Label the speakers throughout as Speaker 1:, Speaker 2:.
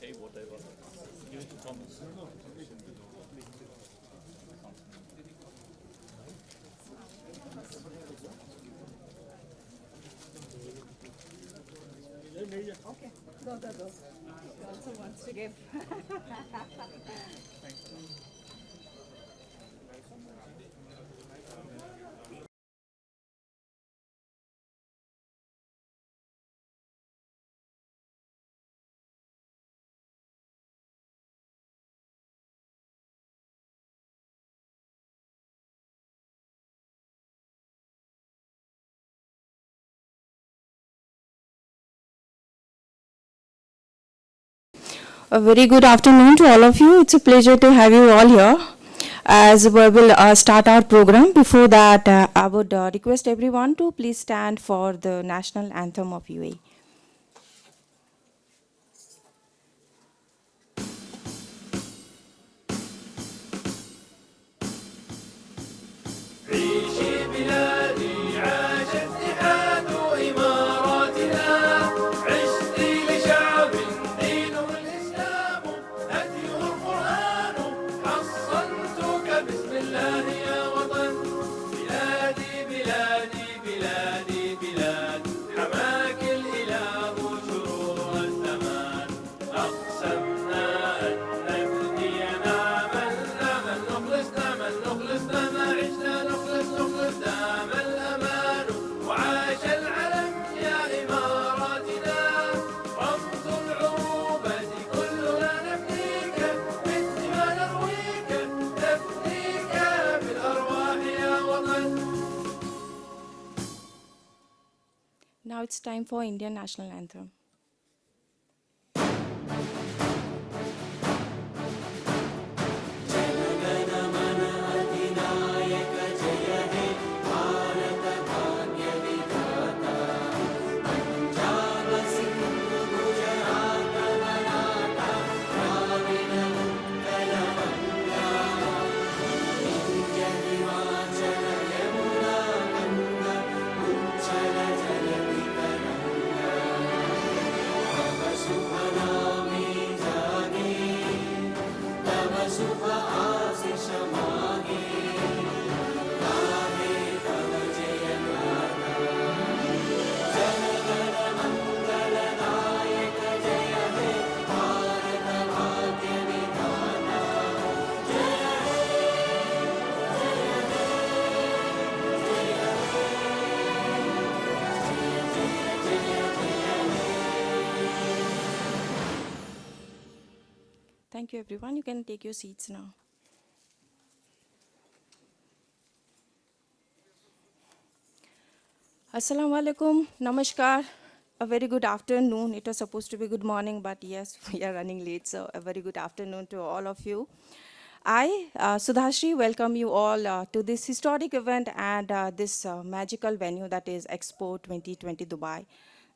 Speaker 1: Okay, go. She also wants to give.
Speaker 2: A very good afternoon to all of you. It's a pleasure to have you all here as we will start our program. Before that, I would request everyone to please stand for the national anthem of UAE.
Speaker 3: عيشي بلادي عاش اتحاد إماراتنا عشتي لشعب دينه الإسلام هديه القرآن حصنتك بسم الله يا وطن بلادي بلادي بلادي بلاد حماك الإله شرور الزمان أقسمنا أن نبني نعمل نعمل نخلص نعمل نخلص نعمل عشنا نخلص دام الأمان وعاش العلم يا إماراتنا رمز العروبة كلنا نبنيك بالدماء نرويك نبنيك بالأرواح يا وطن.
Speaker 2: Now it's time for Indian national anthem. Thank you, everyone. You can take your seats now. Assalamu alaikum, namaskar, a very good afternoon. It was supposed to be good morning, but yes, we are running late, so a very good afternoon to all of you. I, Sudhashri, welcome you all to this historic event and this magical venue that is Expo 2020 Dubai,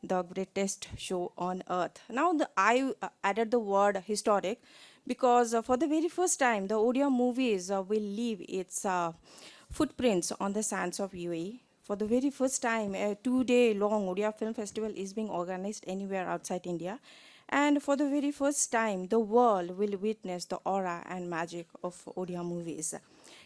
Speaker 2: the greatest show on earth. Now, I added the word historic because for the very first time, the Odia movies will leave its footprints on the sands of UAE. For the very first time, a 2-day long Odia Film Festival is being organized anywhere outside India. And for the very first time, the world will witness the aura and magic of Odia movies.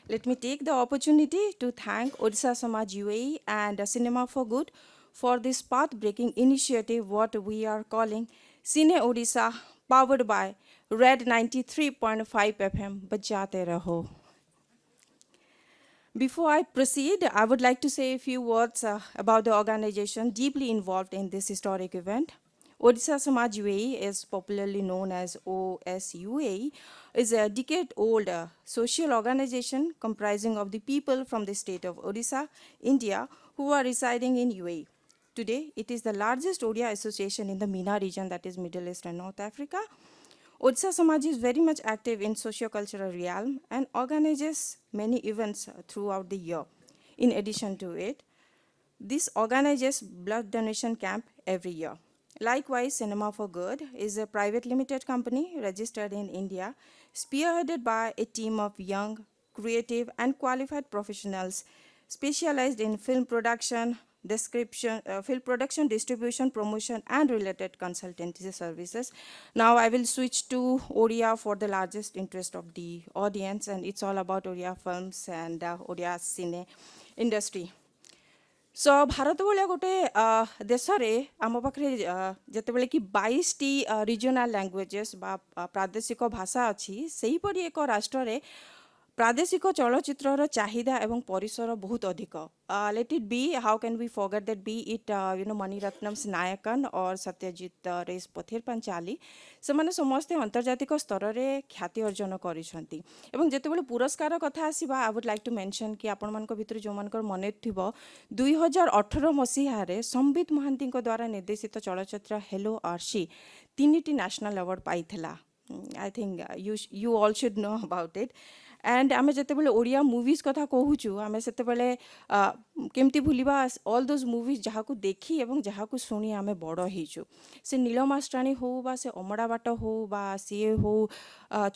Speaker 2: Let me take the opportunity to thank Odisha Samaj UAE and Cinema for Good for this path-breaking initiative, what we are calling Cine Odisha, powered by Red 93.5 FM, Bajate Raho. Before I proceed, I would like to say a few words about the organization deeply involved in this historic event. Odisha Samaj UAE is popularly known as OSUAE, is a decade-old social organization comprising of the people from the state of Odisha, India, who are residing in UAE. Today, it is the largest Odia association in the MENA region, that is Middle East and North Africa. Odisha Samaj is very much active in socio-cultural realm and organizes many events throughout the year. In addition to it, this organizes blood donation camp every year. Likewise, Cinema for Good is a private limited company registered in India, spearheaded by a team of young, creative, and qualified professionals specialized in film production, description, film production, distribution, promotion, and related consultancy services. Now I will switch to Odia for the largest interest of the audience, and it's all about Odia films and Odia cine industry. So Bharat भाया गोटे देश रे आम पाखे जितेबाला कि 22टी regional languages बा प्रादेशिक भाषा अच्छी से परी एक राष्ट्र रे प्रादेशिक चलचित्रर चाहिदा एवं परिसर बहुत अधिक let it be how can we forget that be it Maniratnam's Nayakan और सत्यजित रेस पथिर पांचाली से समस्ते अंतर्जातिक स्तर में ख्याति अर्जन करिसेंती एवं जेतेबेले पुरस्कार कथा आसीबा I would like to mention कि आपण मानक भितर जो मानकर मने थिबो 2018 मसीहा रे संबित महांती द्वारा निर्देशित चलचित्र हेलो आर्शी 3टी नेशनल अवार्ड पाइथिला I think you all should know about it and आमे जेतेबेले ओडिया मूवीज कथा कहूचु आमे सेतेबेले केमती भूलिबा ऑल दोज मूवीज जहाकू देखी एवं जहाकू सुनी आमे बड़ हेचु से नीलमास्टाणी हो बा से अमड़ा बाट हो बा सीए हो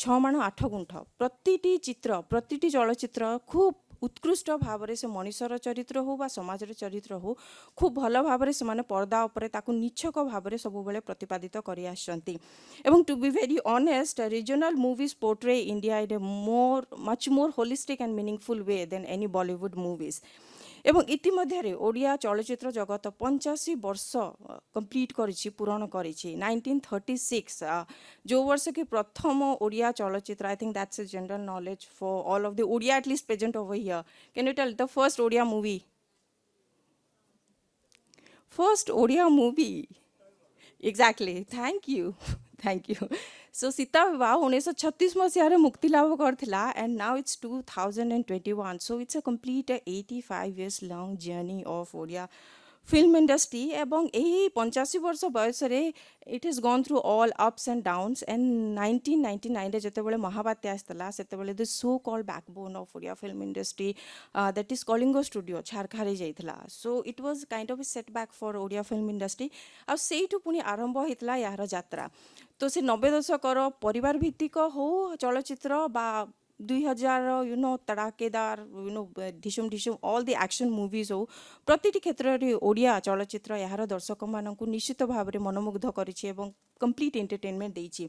Speaker 2: 6 माण 8 गुंठ प्रतिटी चित्र प्रतिटी चलचित्र खूब उत्कृष्ट भाव से मनीषर चरित्र हो बा समाजर चरित्र हो खूब भल भाव से माने पर्दा उपरे ताकू निच्छक भाव सब बेले प्रतिपादित करि आछंती एवं to be very honest regional movies portray India in a much more holistic and meaningful way than any Bollywood movies एवं इतिमध्य ओडिया चलचित्र जगत 85 वर्ष कंप्लीट करिछि पूरण करिछि 1936 जो वर्ष की प्रथम ओडिया चलचित्र I think that's a general knowledge for all of the Odia at least present over here can you tell the first Odia movie exactly thank you so Sita Bibaha 1936 मसीह मुक्ति लाभ करथिला and now it's 2021 so it's a complete 85 years long journey of Odia film industry एवं यही 85 वर्ष बयस it has gone through all ups and downs and 1999 रे जेतेबेले महाबात्या आसला सेतेबेले the so called backbone of Odia film industry that is Kalinga studio छारखारे जाइतला so it was kind of a setback for Odia film industry आ सेइठु पुनी आरंभ होइतला यार यात्रा तो से 90 दशकर परिवार भित्तिक हो चलचित्र बा 2000 तड़ाकेदार Dhishoom Dhishoom all the action movies हो प्रतिटी क्षेत्र रे ओडिया चलचित्र यार दर्शक मानक निश्चित भाव में मनमुग्ध करिछि एवं कंप्लीट एंटरटेनमेंट देछि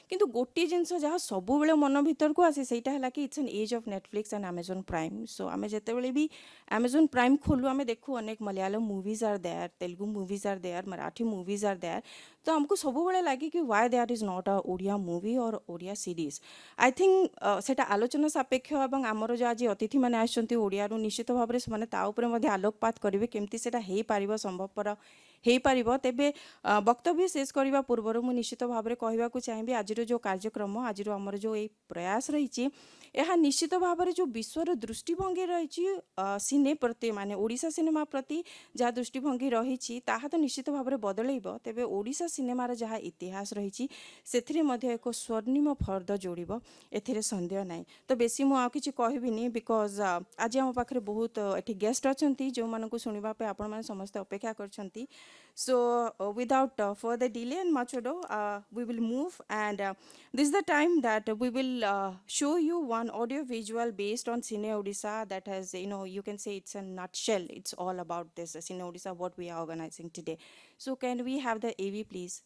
Speaker 2: किंतु गोटे जिनस जहाँ सब बेले मन भीतर को आसे सेटा हला कि it's an age of Netflix and Amazon Prime so आमे जेतेबेले भी अमेजन प्राइम खोलु आमे देखु अनेक Malayalam movies are there Telugu movies are there Marathi movies are there तो हमको सब बेले लगे कि why there is not a Odia movie और ओडिया सीरीज आई थिंक सेटा आलोचना सापेक्ष एवं आमर जो आज अतिथि मैंने आसछन्ती ओडियारू निश्चित भाव में ता उपरे मध्ये आलोकपात करेंगे केमती सेटा हेई पारिबो संभवपर हेई पारिबो तेबे वक्तव्य शेष करने पूर्व मु निश्चित भाव में कहवाक चाहिए आज जो कार्यक्रम आज आमर जो ये प्रयास रही यह निश्चित भाव में जो विश्वर दृष्टिभंगी रही सिने प्रति माने ओडिशा सिनेमा प्रति जहाँ दृष्टिभंगी रही तो निश्चित भाव में बदलैब तेबे ओडिशा सिनेमार जहाँ इतिहास रही एक स्वर्णिम फर्द जोड़ब ए सन्देह ना तो बेसी मु किसी कहबिनी बिकज आज आम पाखे बहुत ये गेस्ट अच्छा जो मानक शुणापी आपण मैंने समस्त अपेक्षा कर so without further delay and much ado we will move and this is the time that we will show you one audio visual based on Cine Odisha that has you can say it's a nutshell it's all about this Cine Odisha what we are organizing today so can we have the AV please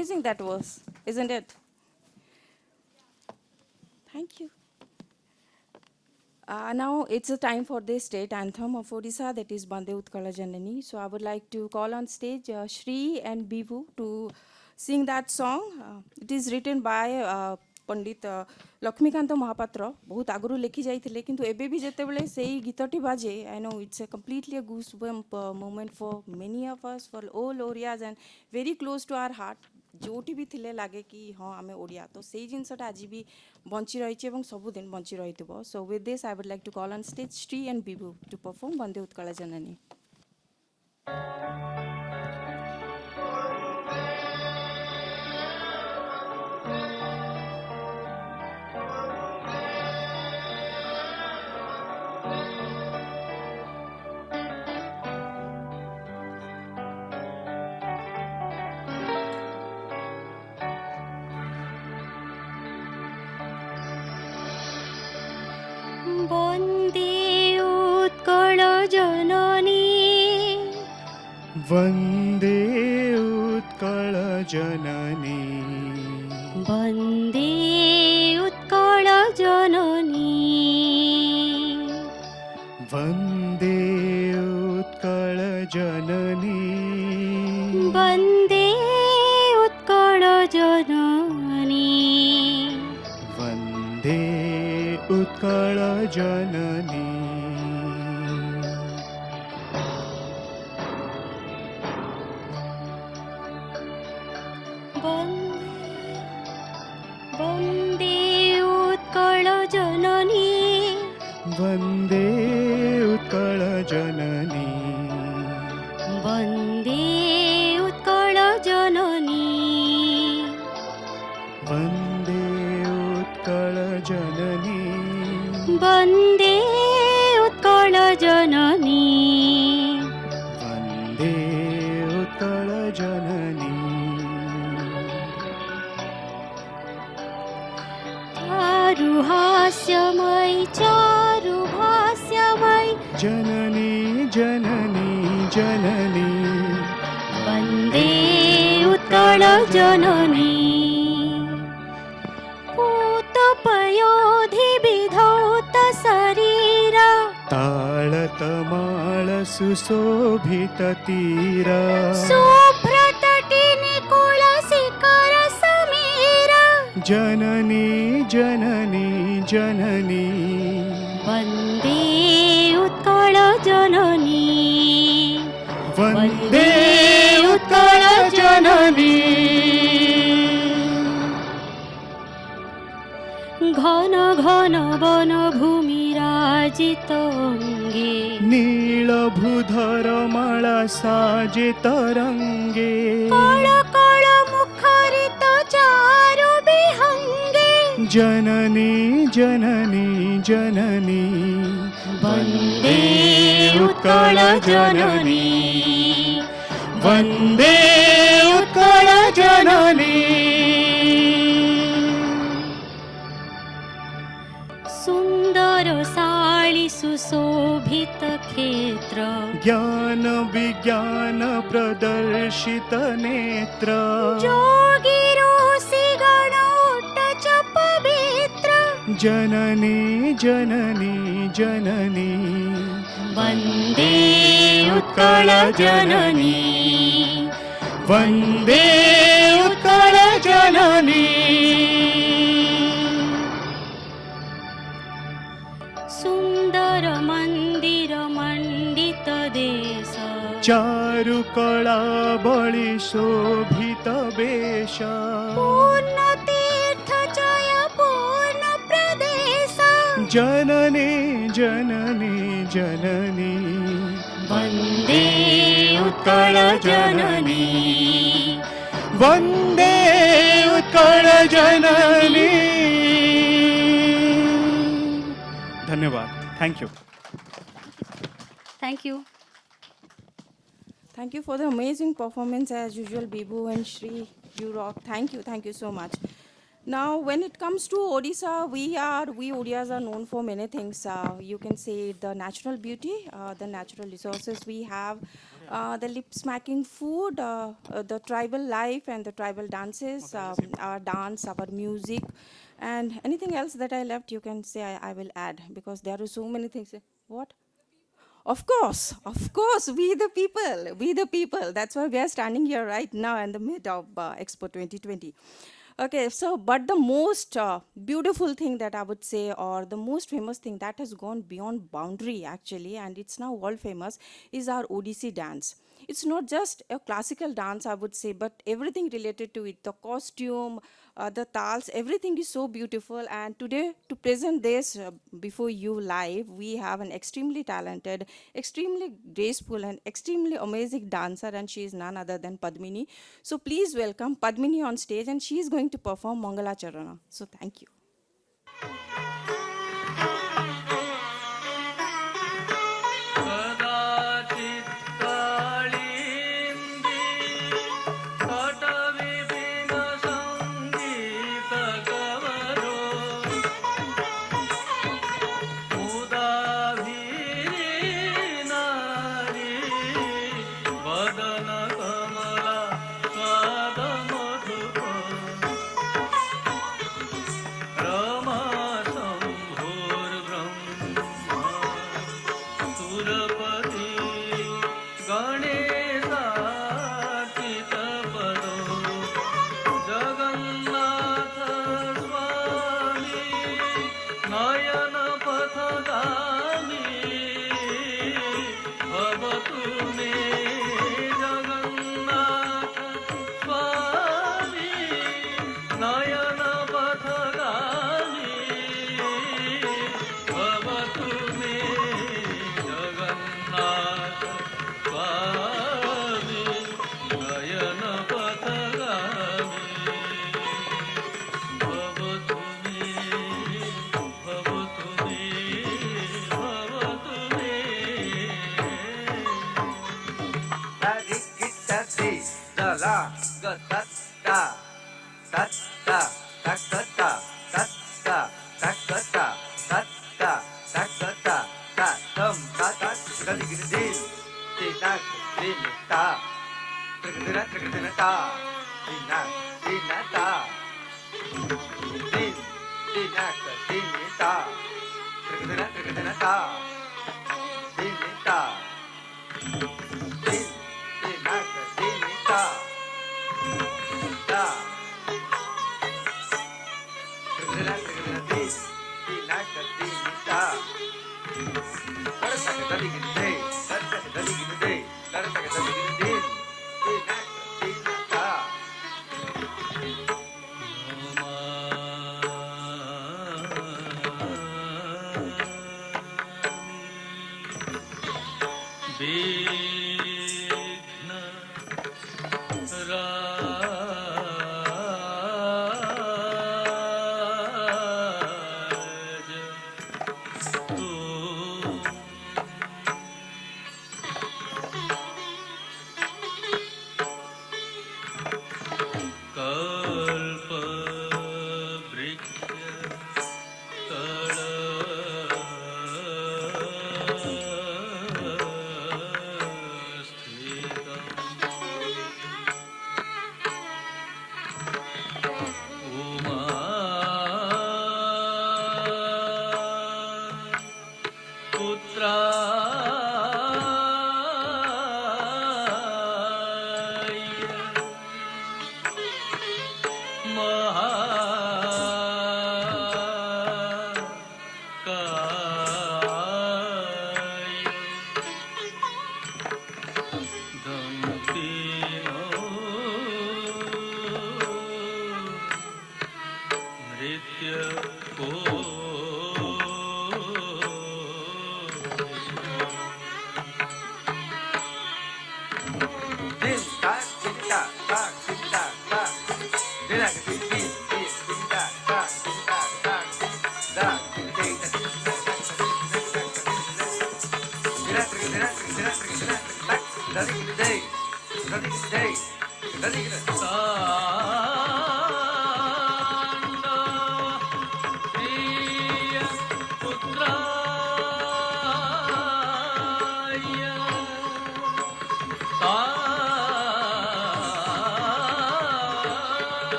Speaker 2: amazing that was, isn't it? Thank you. Now it's the time for the state anthem of Odisha, that is Bande Utkala Janani. So I would like to call on stage Shri and Bivu to sing that song. It is written by पंडित लक्ष्मीकांत महापात्र बहुत आगु लिखी जाइए किंतु एबे भी जितेबाला से गीतटी बाजे I know it's a completely a goose bump moment for many of us for all Oriyas and very close to our heart जोटी भी थिले लागे कि हाँ आम ओडिया तो से जिनसटा आज भी बंची रही सबुदिन बंची रही so with this I would like to call on stage Shri and Bibhu to perform Vande Utkal Janani.
Speaker 4: Vande Utkal Janani
Speaker 5: Vande Utkal Janani
Speaker 4: Vande Utkal Janani
Speaker 5: Vande Utkal Janani
Speaker 4: Vande Utkal Janani
Speaker 5: Vande Utkal Janani
Speaker 4: Vande Utkal Janani
Speaker 5: Vande Utkal Janani
Speaker 4: Vande Utkal Janani
Speaker 5: Vande Utkal Janani
Speaker 4: Vande Utkal Janani
Speaker 5: Vande Utkal जननी
Speaker 4: चारुहास्यमयी चारुभास्यमयी
Speaker 5: जननी जननी जननी
Speaker 4: वन्दे उत्कल जननी पूतपयोधिविधौत शरीरा
Speaker 5: ताळतमाळ सुशोभित तीरा
Speaker 4: शुभ्रतटी निकुल शिखर समीरा
Speaker 5: जननी जननी जननी
Speaker 4: वन्दे उत्कल जननी
Speaker 5: वन्दे उत्कल जननी
Speaker 4: घन घन वन भूमि राजित अङ्गे
Speaker 5: नीलभूधर माला साजित रङ्गे
Speaker 4: कळ कळ मुखरित चारु विहङ्गे
Speaker 5: जननी जननी जननी
Speaker 4: वन्दे उत्कल जननी
Speaker 5: वन्दे उत्कल जननी
Speaker 4: सुन्दर साळि सुशोभित क्षेत्र
Speaker 5: ज्ञान विज्ञान प्रदर्शित नेत्र
Speaker 4: जोगी ऋषि गण उट्ट पवित्र
Speaker 5: जननी जननी जननी
Speaker 4: वन्दे उत्कल जननी
Speaker 5: वन्दे उत्कल जननी
Speaker 4: सुन्दर मन्दिर मण्डित देश
Speaker 5: चारुकला बलि शोभित वेश
Speaker 4: पूर्ण तीर्थ जय पूर्ण प्रदेश
Speaker 5: जननी जननी जननी
Speaker 4: वन्दे उत्कल जननी
Speaker 5: वन्दे उत्कल जननी. धन्यवाद. Thank you.
Speaker 4: Thank you.
Speaker 2: Thank you for the amazing performance as usual, Bibu and Shri. You rock. Thank you so much. Now, when it comes to Odisha, we Odias are known for many things. You can say the natural beauty, the natural resources we have, the lip smacking food, the tribal life and the tribal dances, our dance, our music, and anything else that I left, you can say I will add because there are so many things. What? Of course, we the people. That's why we are standing here right now in the mid of Expo 2020. Okay, so but the most beautiful thing that I would say, or the most famous thing that has gone beyond boundary actually, and it's now world famous, is our Odissi dance. It's not just a classical dance, I would say, but everything related to it, the costume, the tals, everything is so beautiful. And today, to present this before you live, we have an extremely talented, extremely graceful, and extremely amazing dancer, and she is none other than Padmini. So please welcome Padmini on stage, and she is going to perform Mangala Charana. So thank you.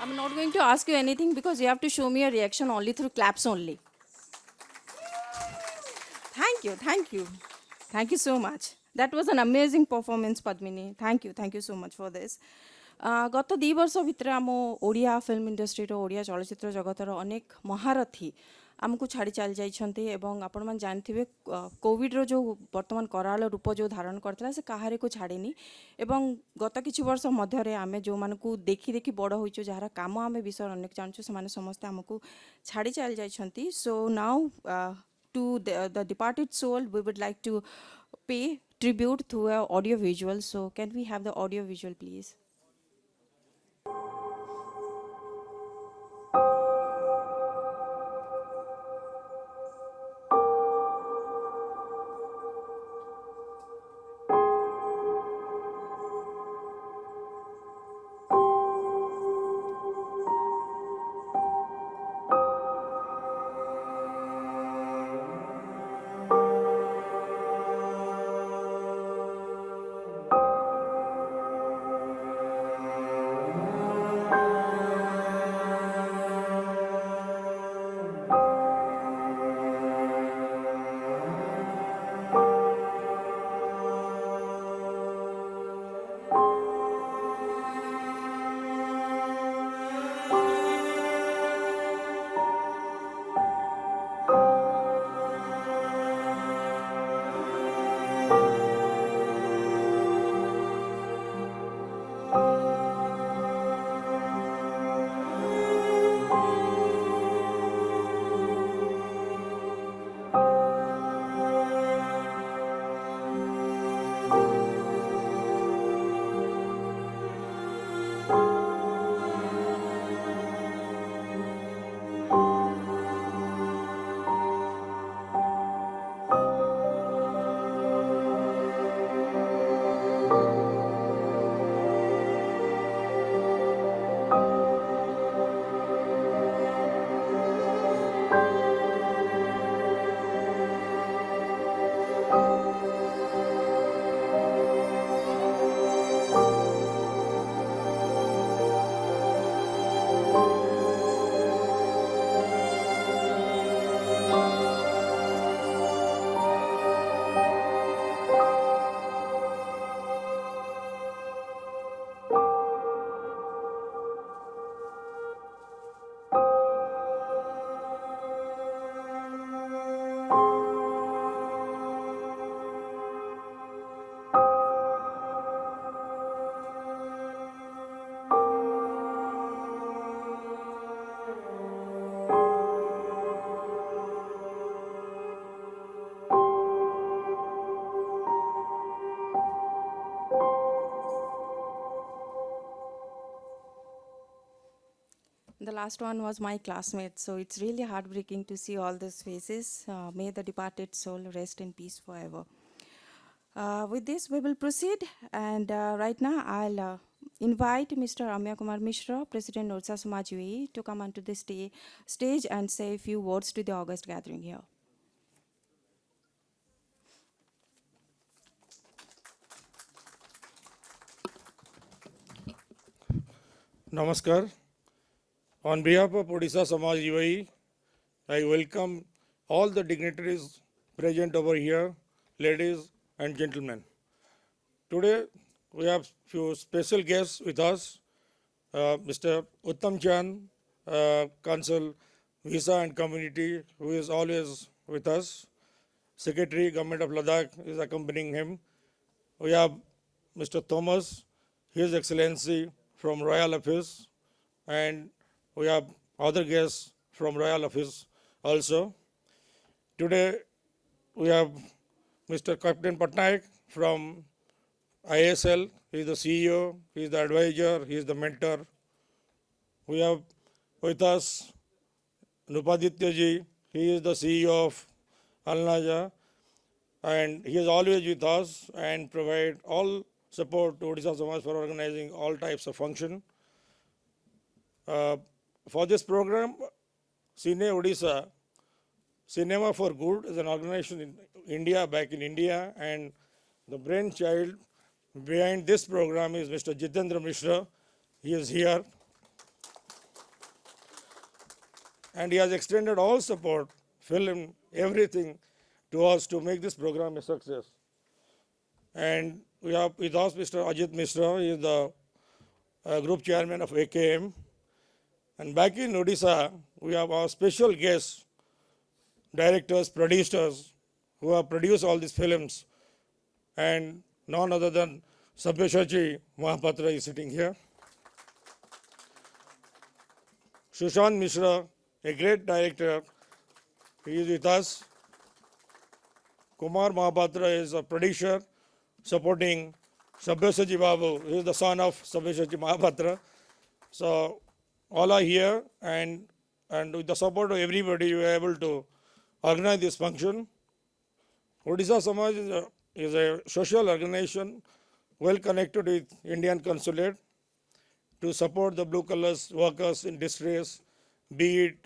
Speaker 2: I'm not going to ask you anything because you have to show me a reaction only through claps only. Thank you, thank you. Thank you so much. That was an amazing performance, Padmini. Thank you so much for this. गत 2 वर्ष भितर आम Odia film industry Odia चलचित्र जगतर अनेक महारथी आमको छाड़ी चली जाइछन्ते एवं आपण मान जानथिबे कोविड रो जो वर्तमान कराल रूप जो धारण करथला से काहारे को छाड़ीनी एवं गत किछि वर्ष मध्य रे आमे जो मानकू देखि देखि बड़ होइछो जहार काम आमे विषय अनेक जानछु से माने समस्त आमको छाड़ी चली जाइछन्ती so now to the departed soul we would like to pay tribute through a audio visual, so can we have the audio visual please? The last one was my classmate, so it's really heartbreaking to see all these faces. May the departed soul rest in peace forever. With this, we will proceed, and right now I'll invite Mr. Amya Kumar Mishra, President Orsa Samaj UAE, to come onto the stage and say a few words to the August gathering here.
Speaker 6: Namaskar. On behalf of Odisha Samaj UAE, I welcome all the dignitaries present over here, ladies and gentlemen. Today, we have few special guests with us, Mr. Uttam Chand, Council Visa and Community, who is always with us. Secretary, Government of Ladakh is accompanying him. We have Mr. Thomas, His Excellency from Royal Office, and we have other guests from Royal Office also. Today, we have Mr. Captain Patnaik from ISL. He is the CEO, he is the advisor, he is the mentor. We have with us Nupaditya ji. He is the CEO of Alnaja, and he is always with us and provide all support to Odisha Samaj for organizing all types of function. For this program, Cine Odisha, Cinema for Good is an organization in India, back in India, and the brainchild behind this program is Mr. Jitendra Mishra. He is here. And he has extended all support, film, everything to us to make this program a success. And we have with us Mr. Ajit Mishra. He is the group chairman of AKM. And back in Odisha, we have our special guests, directors, producers, who have produced all these films. And none other than Sabyasachi Mahapatra is sitting here. Sushant Mishra, a great director, he is with us. Kumar Mahapatra is a producer supporting Sabyasachi Babu. He is the son of Sabyasachi Mahapatra. So all are here, and with the support of everybody, we are able to organize this function. Odisha Samaj is a social organization well connected with Indian Consulate to support the blue colors workers in distress, be it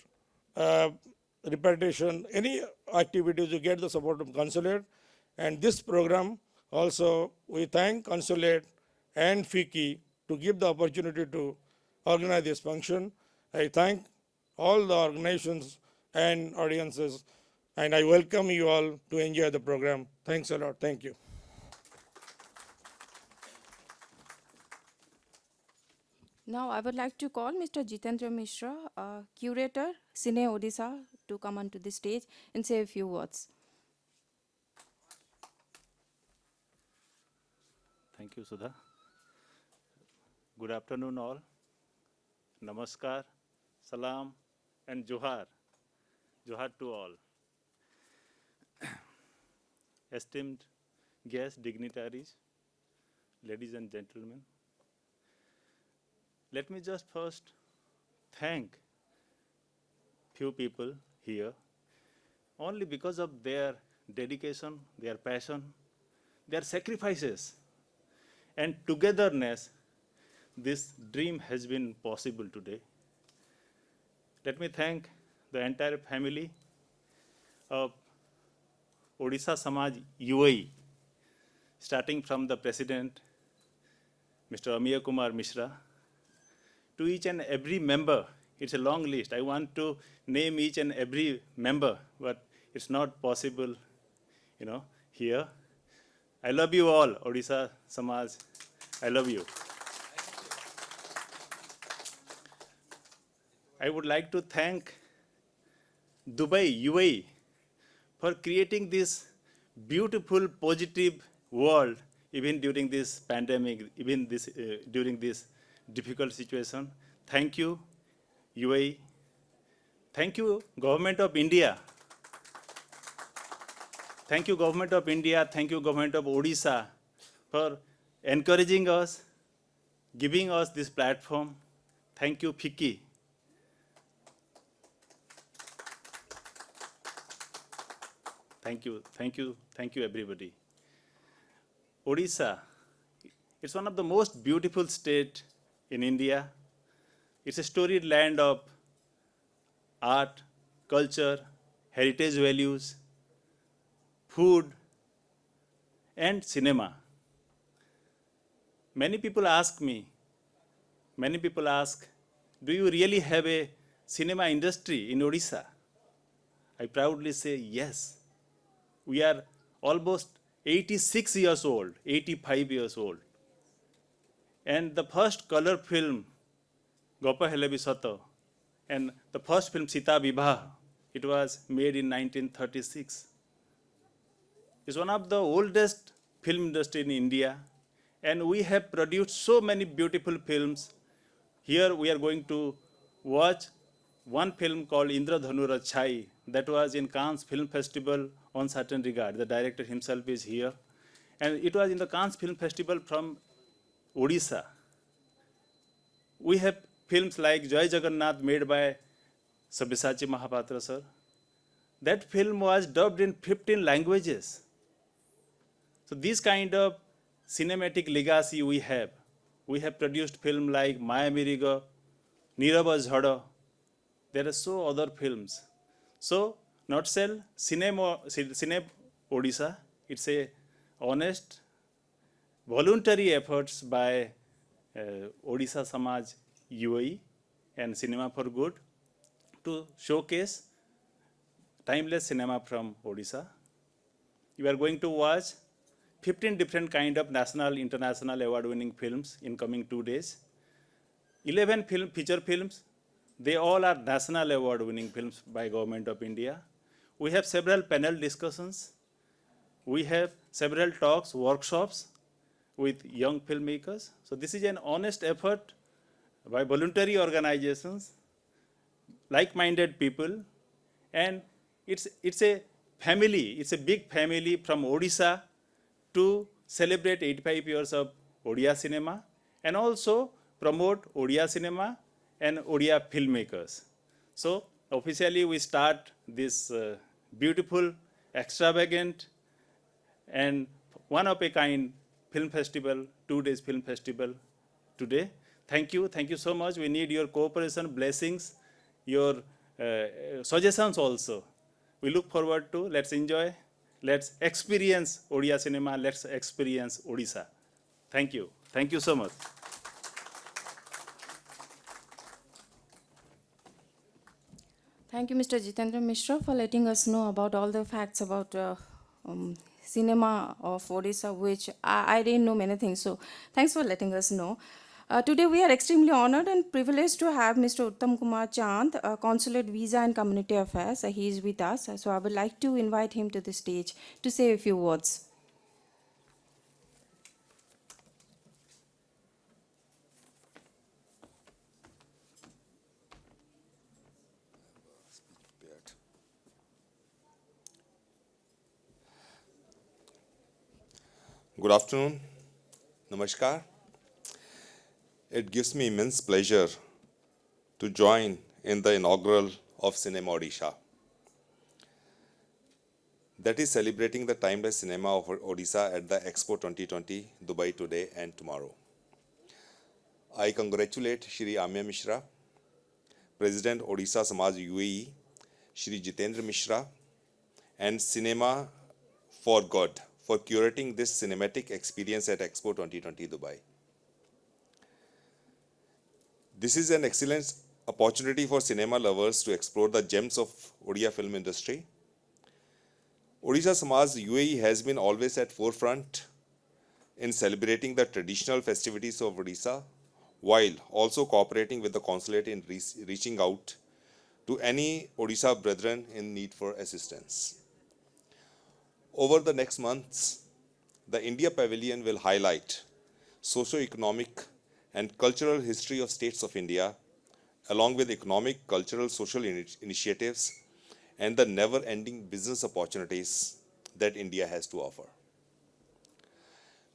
Speaker 6: repatriation, any activities to get the support of Consulate. And this program also, we thank Consulate and FICCI to give the opportunity to organize this function. I thank all the organizations and audiences, and I welcome you all to enjoy the program. Thanks a lot. Thank you.
Speaker 2: Now, I would like to call Mr. Jitendra Mishra, curator, Cine Odisha, to come onto the stage and say a few words.
Speaker 7: Thank you, Sudha. Good afternoon, all. Namaskar, salam, and Johar. Johar to all. Esteemed guests, dignitaries, ladies and gentlemen, let me just first thank few people here only because of their dedication, their passion, their sacrifices, and togetherness. This dream has been possible today. Let me thank the entire family of Odisha Samaj UAE, starting from the President, Mr. Amiya Kumar Mishra, to each and every member. It's a long list. I want to name each and every member, but it's not possible, here. I love you all, Odisha Samaj. I love you. I would like to thank Dubai, UAE, for creating this beautiful, positive world, even during this pandemic, even during this difficult situation. Thank you, UAE. Thank you, Government of India. Thank you, Government of India. Thank you, Government of Odisha, for encouraging us, giving us this platform. Thank you, FICCI. Thank you, everybody. Odisha, it's one of the most beautiful states in India. It's a storied land of art, culture, heritage values, food, and cinema. Many people ask me, many people ask, do you really have a cinema industry in Odisha? I proudly say yes. We are almost 86 years old, 85 years old. And the first color film, Gopa Hele Bi Sato, and the first film, Sita Vibah, it was made in 1936. It's one of the oldest film industry in India, and we have produced so many beautiful films. Here we are going to watch one film called Indradhanu Rachai that was in Cannes Film Festival on certain regard. The director himself is here. And it was in the Cannes Film Festival from Odisha. We have films like Jai Jagannath made by Sabyasachi Mahapatra sir. That film was dubbed in 15 languages. So this kind of cinematic legacy we have. We have produced films like Maya Miriga, Nirava Jhada. There are so other films. So, nutshell, Cine Odisha, it's a honest, voluntary efforts by Odisha Samaj UAE and Cinema for Good to showcase timeless cinema from Odisha. You are going to watch 15 different kind of national, international award-winning films in coming 2 days. 11 feature films, they all are national award-winning films by Government of India. We have several panel discussions. We have several talks, workshops with young filmmakers. So this is an honest effort by voluntary organizations, like-minded people, and it's a family, it's a big family from Odisha to celebrate 85 years of Odia cinema and also promote Odia cinema and Odia filmmakers. So officially we start this beautiful, extravagant and one of a kind film festival, 2 days film festival today. Thank you so much. We need your cooperation, blessings, your suggestions also. We look forward to, let's enjoy, let's experience Odia cinema, let's experience Odisha. Thank you so much.
Speaker 2: Thank you, Mr. Jitendra Mishra, for letting us know about all the facts about cinema of Odisha, which I didn't know many things. So thanks for letting us know. Today we are extremely honored and privileged to have Mr. Uttam Kumar Chand, Consulate Visa and Community Affairs. He is with us. So I would like to invite him to the stage to say a few words.
Speaker 8: Good afternoon. Namaskar. It gives me immense pleasure to join in the inaugural of Cinema Odisha. That is celebrating the timeless cinema of Odisha at the Expo 2020, Dubai today and tomorrow. I congratulate Shri Amya Mishra, President Odisha Samaj UAE, Shri Jitendra Mishra, and Cinema for God for curating this cinematic experience at Expo 2020 Dubai. This is an excellent opportunity for cinema lovers to explore the gems of Odia film industry. Odisha Samaj UAE has been always at forefront in celebrating the traditional festivities of Odisha, while also cooperating with the consulate in reaching out to any Odisha brethren in need for assistance. Over the next months, the India Pavilion will highlight socio-economic and cultural history of states of India, along with economic, cultural, social initiatives, and the never-ending business opportunities that India has to offer.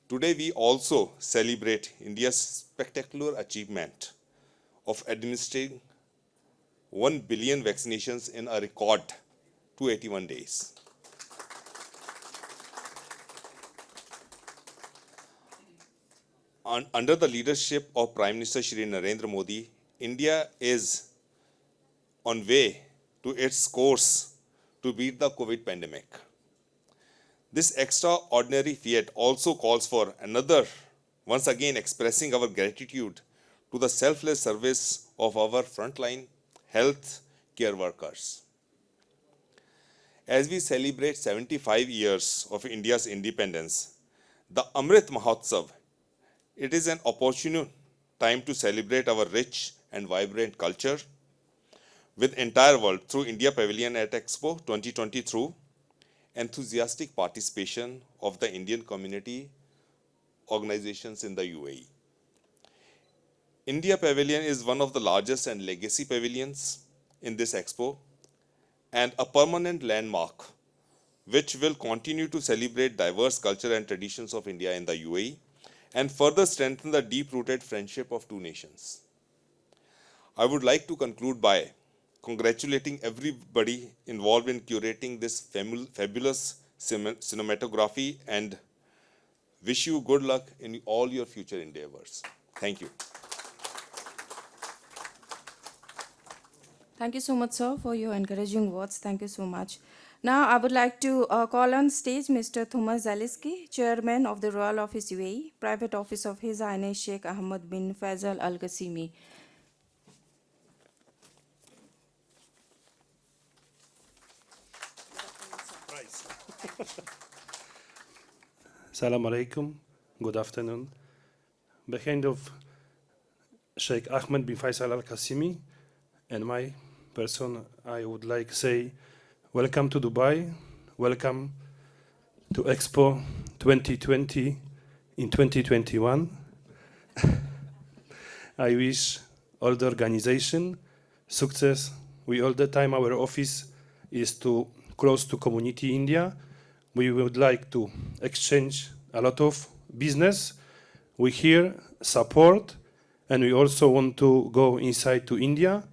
Speaker 8: Today, we also celebrate India's spectacular achievement of administering 1 billion vaccinations in a record 281 days. Under the leadership of Prime Minister Shri Narendra Modi, India is on way to its course to beat the COVID pandemic. This extraordinary feat also calls for another, once again expressing our gratitude to the selfless service of our frontline health care workers. As we celebrate 75 years of India's independence, the Amrit Mahotsav, it is an opportune time to celebrate our rich and vibrant culture with entire world through India Pavilion at Expo 2020 through enthusiastic participation of the Indian community organizations in the UAE. India Pavilion is one of the largest and legacy pavilions in this expo and a permanent landmark which will continue to celebrate diverse culture and traditions of India in the UAE and further strengthen the deep-rooted friendship of two nations. I would like to conclude by congratulating everybody involved in curating this fabulous cinematography and wish you good luck in all your future endeavors. Thank you.
Speaker 2: Thank you so much, sir, for your encouraging words. Thank you so much. Now, I would like to call on stage Mr. Thomas Zaliski, Chairman of the Royal Office UAE, Private Office of His Highness Sheikh Ahmed bin Faisal Al Qasimi.
Speaker 9: Assalamu alaikum. Good afternoon. Behind of Sheikh Ahmed bin Faisal Al Qasimi and my person, I would like to say welcome to Dubai, welcome to Expo 2020 in 2021. I wish all the organization success. We all the time our office is to close to community India. We would like to exchange a lot of business. We here support, and we also want to go inside to India,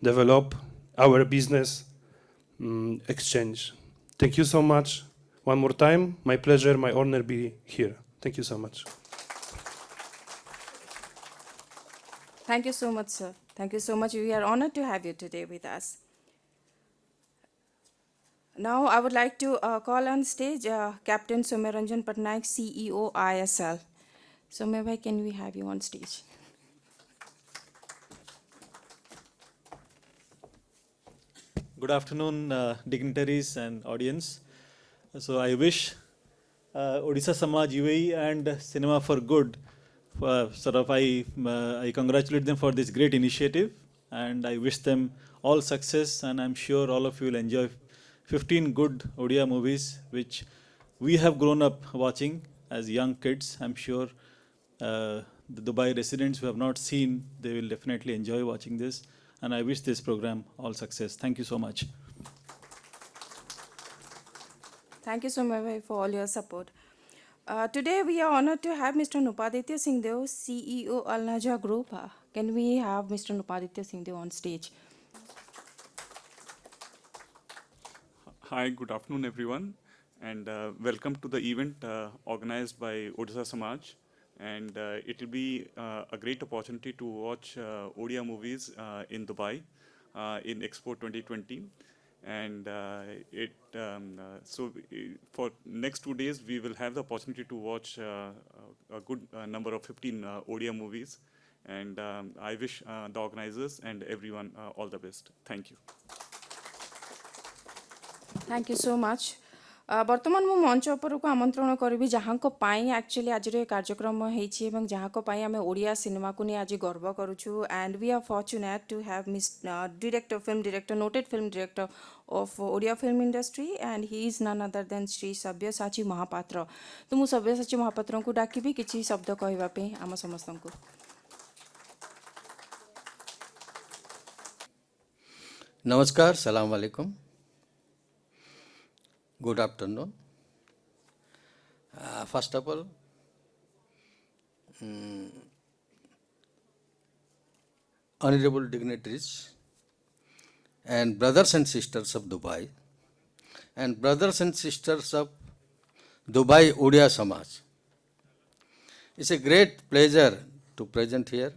Speaker 9: develop our business exchange. Thank you so much. One more time, my pleasure, my honor be here. Thank you so much.
Speaker 2: Thank you so much, sir. Thank you so much. We are honored to have you today with us. Now, I would like to call on stage Captain Soumyaranjan Patnaik, CEO ISL. Soumya bhai, can we have you on stage?
Speaker 10: Good afternoon, dignitaries and audience. So I wish Odisha Samaj UAE and Cinema for Good, I congratulate them for this great initiative, and I wish them all success, and I'm sure all of you will enjoy 15 good Odia movies which we have grown up watching as young kids. I'm sure the Dubai residents who have not seen, they will definitely enjoy watching this. And I wish this program all success. Thank you so much.
Speaker 2: Thank you, Soumya bhai, for all your support. Today, we are honored to have Mr. Nupaditya Singhdeo, CEO Al Najah Group. Can we have Mr. Nupaditya Singhdeo on stage?
Speaker 11: Hi, good afternoon, everyone, and welcome to the event organized by Odisha Samaj. And it will be a great opportunity to watch Odia movies in Dubai in Expo 2020. And for next 2 days, we will have the opportunity to watch a good number of 15 Odia movies. And I wish the organizers and everyone all the best. Thank you.
Speaker 2: Thank you so much. ବର୍ତ୍ତମାନ ମୁଁ ମଞ୍ଚ ଉପରକୁ ଆମନ୍ତ୍ରଣ କରିବି ଯାହାଙ୍କ ପାଇଁ actually ଆଜିର ଏ କାର୍ଯ୍ୟକ୍ରମ ହେଇଛି ଏବଂ ଯାହାଙ୍କ ପାଇଁ ଆମେ ଓଡ଼ିଆ ସିନେମାକୁ ନେଇ ଆଜି ଗର୍ବ କରୁଛୁ and we are fortunate to have miss director film director noted film director of Odia film industry and he is none other than Shri Sabyasachi Mahapatra तो ମୁଁ ସବ୍ୟସାଚୀ ମହାପାତ୍ରଙ୍କୁ ଡାକିବି କିଛି ଶବ୍ଦ କହିବା ପାଇଁ ଆମ ସମସ୍ତଙ୍କୁ
Speaker 12: नमस्कार, सलाम वालेकुम. Good afternoon. First of all, honorable dignitaries and brothers and sisters of Dubai and brothers and sisters of Dubai Odia Samaj. It's a great pleasure to present here.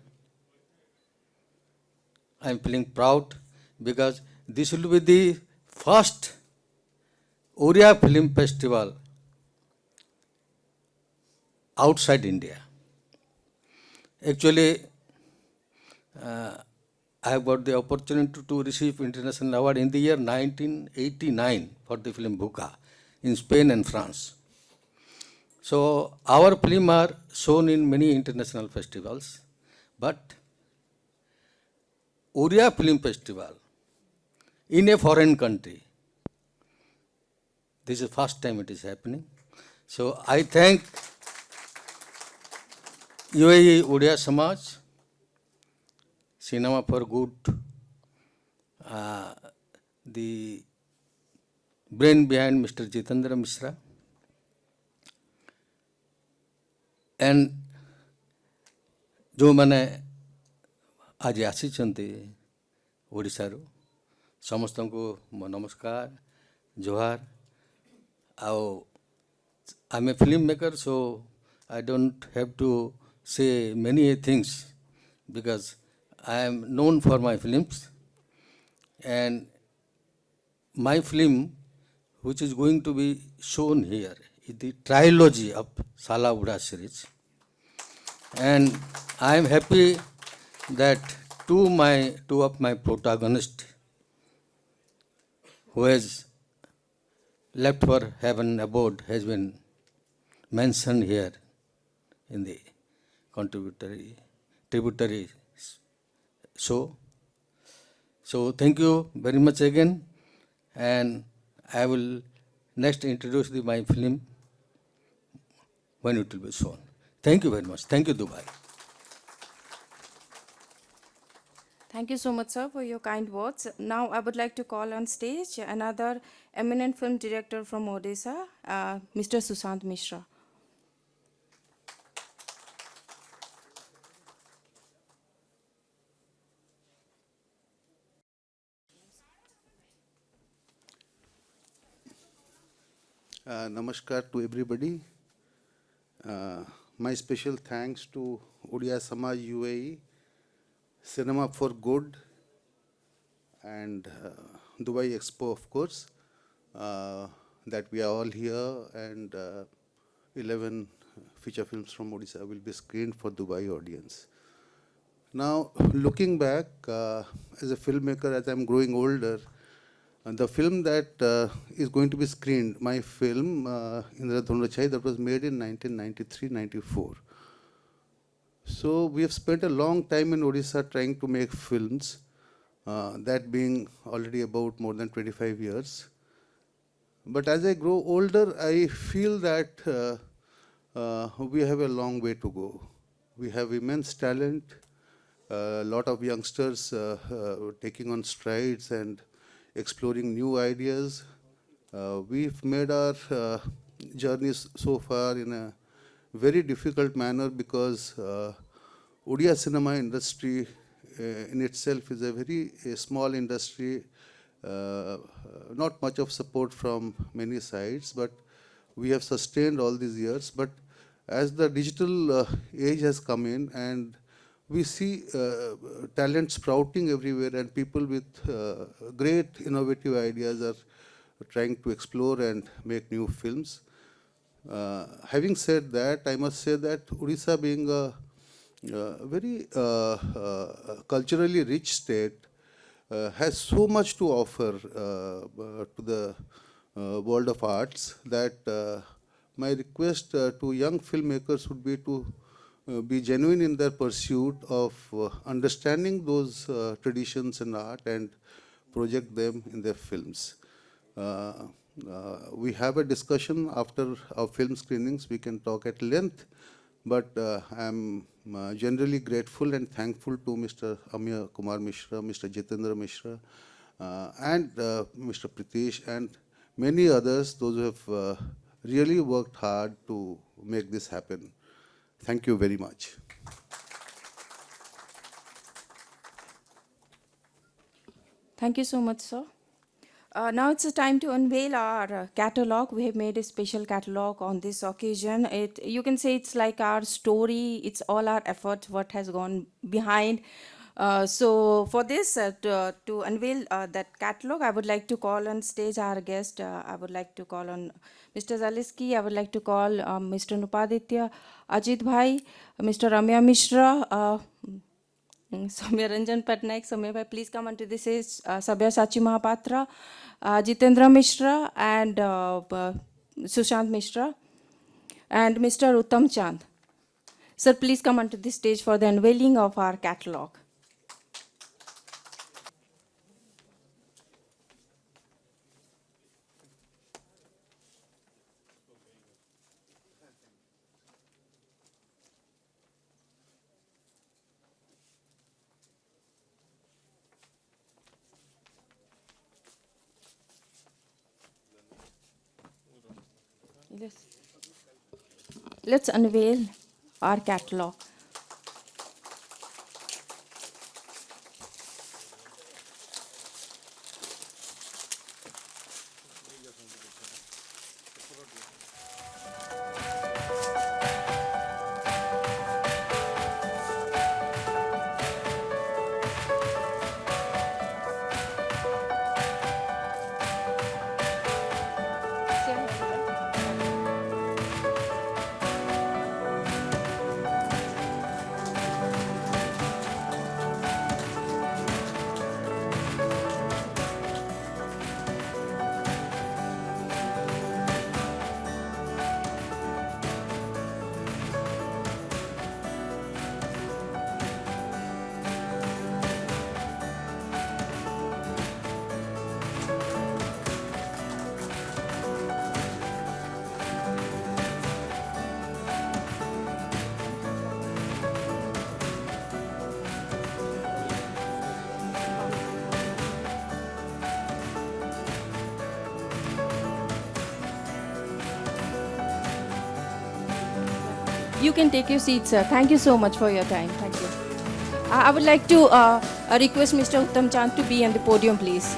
Speaker 12: I am feeling proud because this will be the first Odia Film Festival outside India. Actually, I have got the opportunity to receive international award in the year 1989 for the film Bhuka in Spain and France. So our film are shown in many international festivals, but Oriya Film Festival in a foreign country, this is the first time it is happening. So I thank UAE Oriya Samaj, Cinema for Good, the brain behind Mr. Jitendra Mishra, and जो मैंने आज आसीचंती ओडिशारू समस्त को मो नमस्कार जोहार आओ I am a film maker so I don't have to say many things because I am known for my films, and my film which is going to be shown here is the trilogy of Sala Buddha series, and I am happy that two of my protagonists who has left for heaven abode has been mentioned here in the tributary show. So thank you very much again, and I will next introduce my film when it will be shown. Thank you very much. Thank you, Dubai.
Speaker 2: Thank you so much, sir, for your kind words. Now, I would like to call on stage another eminent film director from Odisha, Mr. Sushant Mishra.
Speaker 13: Namaskar to everybody. My special thanks to Oriya Samaj UAE, Cinema for Good, and Dubai Expo, of course, that we are all here, and 11 feature films from Odisha will be screened for Dubai audience. Now, looking back, as a filmmaker, as I'm growing older, the film that is going to be screened, my film, Indra Dhunrachai, that was made in 1993-94. So we have spent a long time in Odisha trying to make films, that being already about more than 25 years. But as I grow older, I feel that we have a long way to go. We have immense talent, a lot of youngsters taking on strides and exploring new ideas. We've made our journeys so far in a very difficult manner because Odia cinema industry in itself is a very small industry, not much of support from many sides, but we have sustained all these years. But as the digital age has come in, and we see talent sprouting everywhere, and people with great innovative ideas are trying to explore and make new films. Having said that, I must say that Odisha, being a very culturally rich state, has so much to offer to the world of arts that my request to young filmmakers would be to be genuine in their pursuit of understanding those traditions and art and project them in their films. We have a discussion after our film screenings. We can talk at length, but I'm generally grateful and thankful to Mr. Amya Kumar Mishra, Mr. Jitendra Mishra, and Mr. Pritesh, and many others, those who have really worked hard to make this happen. Thank you very much.
Speaker 2: Thank you so much, sir. Now it's a time to unveil our catalog. We have made a special catalog on this occasion. You can say it's like our story. It's all our efforts, what has gone behind. So for this, to unveil that catalog, I would like to call on stage our guest. I would like to call on Mr. Zaleski. I would like to call Mr. Nupaditya, Ajit Bhai, Mr. Ramya Mishra, Soumya Ranjan Patnaik. Soumya bhai, please come onto this stage. Sabya Sachi Mahapatra, Jitendra Mishra, and Sushant Mishra, and Mr. Uttam Chand. Sir, please come onto this stage for the unveiling of our catalogue. Yes. Let's unveil our catalogue. You can take your seat, sir. Thank you so much for your time. Thank you. I would like to request Mr. Uttam Chand to be on the podium, please.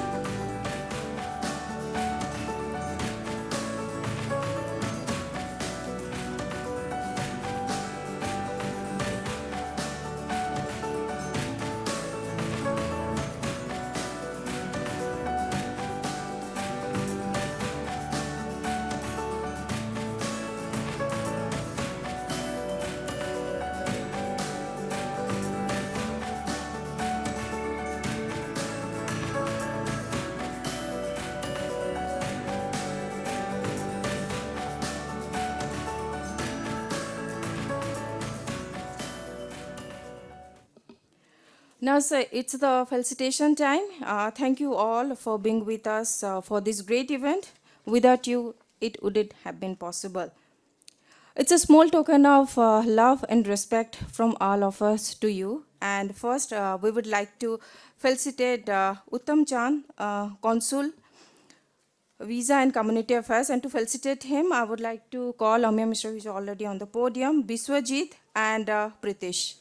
Speaker 2: Now, sir, it's the felicitation time. Thank you all for being with us for this great event. Without you, it wouldn't have been possible. It's a small token of love and respect from all of us to you. And first, we would like to felicitate Uttam Chand, Consul, Visa and Community Affairs. And to felicitate him, I would like to call Amya Mishra, who is already on the podium, Biswajit, and Pritish.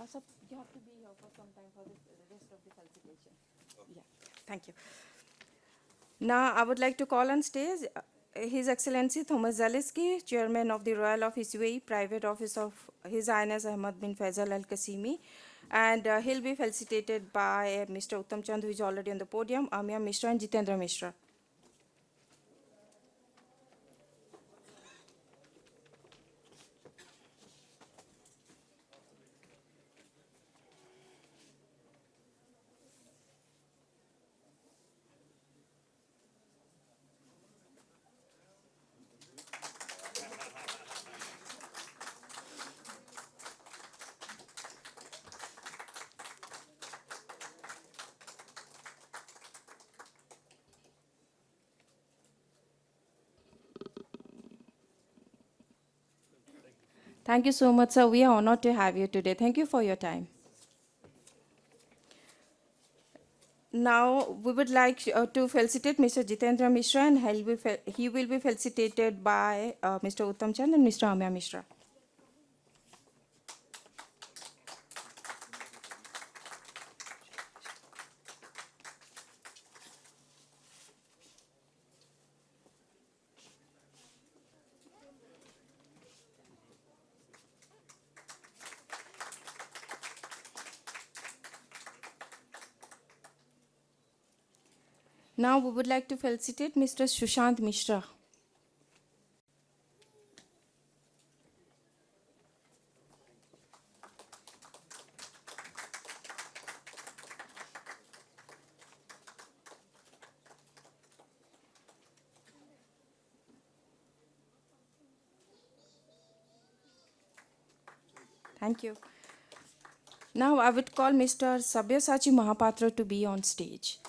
Speaker 2: So you have to be here for some time for the rest of the felicitation. Yeah, thank you. Now I would like to call on stage His Excellency Thomas Zaleski, Chairman of the Royal Office UAE, Private Office of His Highness Ahmad bin Faisal Al Qasimi, and he'll be felicitated by Mr. Uttam Chand, who is already on the podium, Amya Mishra and Jitendra Mishra. Thank you so much, sir. We are honored to have you today. Thank you for your time. Now we would like to felicitate Mr. Jitendra Mishra, and he will be felicitated by Mr. Uttam Chand and Mr. Amya Mishra. Now we would like to felicitate Mr. Sushant Mishra. Thank you. Now I would call Mr. Sabyasachi Mahapatra to be on stage.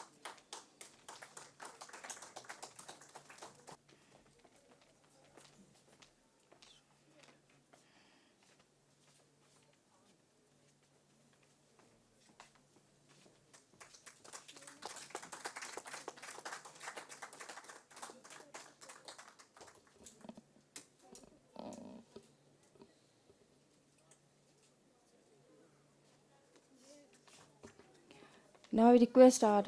Speaker 2: Now I request our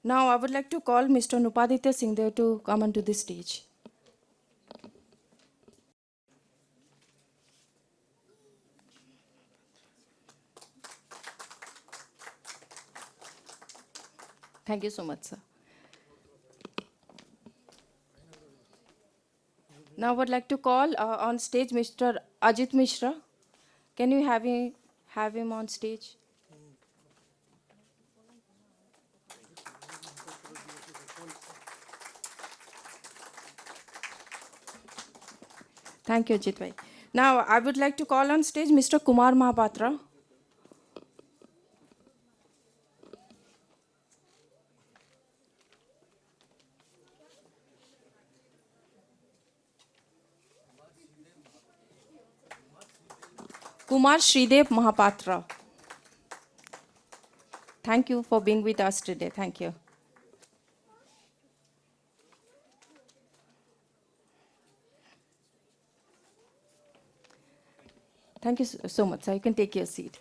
Speaker 2: Now I would like to call Mr. Nupaditya Singh to come onto the stage. Thank you so much, sir. Now I would like to call on stage Mr. Ajit Mishra. Can you have him on stage? Thank you, Ajit bhai. Now I would like to call on stage Mr. Kumar Mahapatra. Kumar Sridev Mahapatra. Thank you for being with us today. Thank you. Thank you so much, sir. You can take your seat.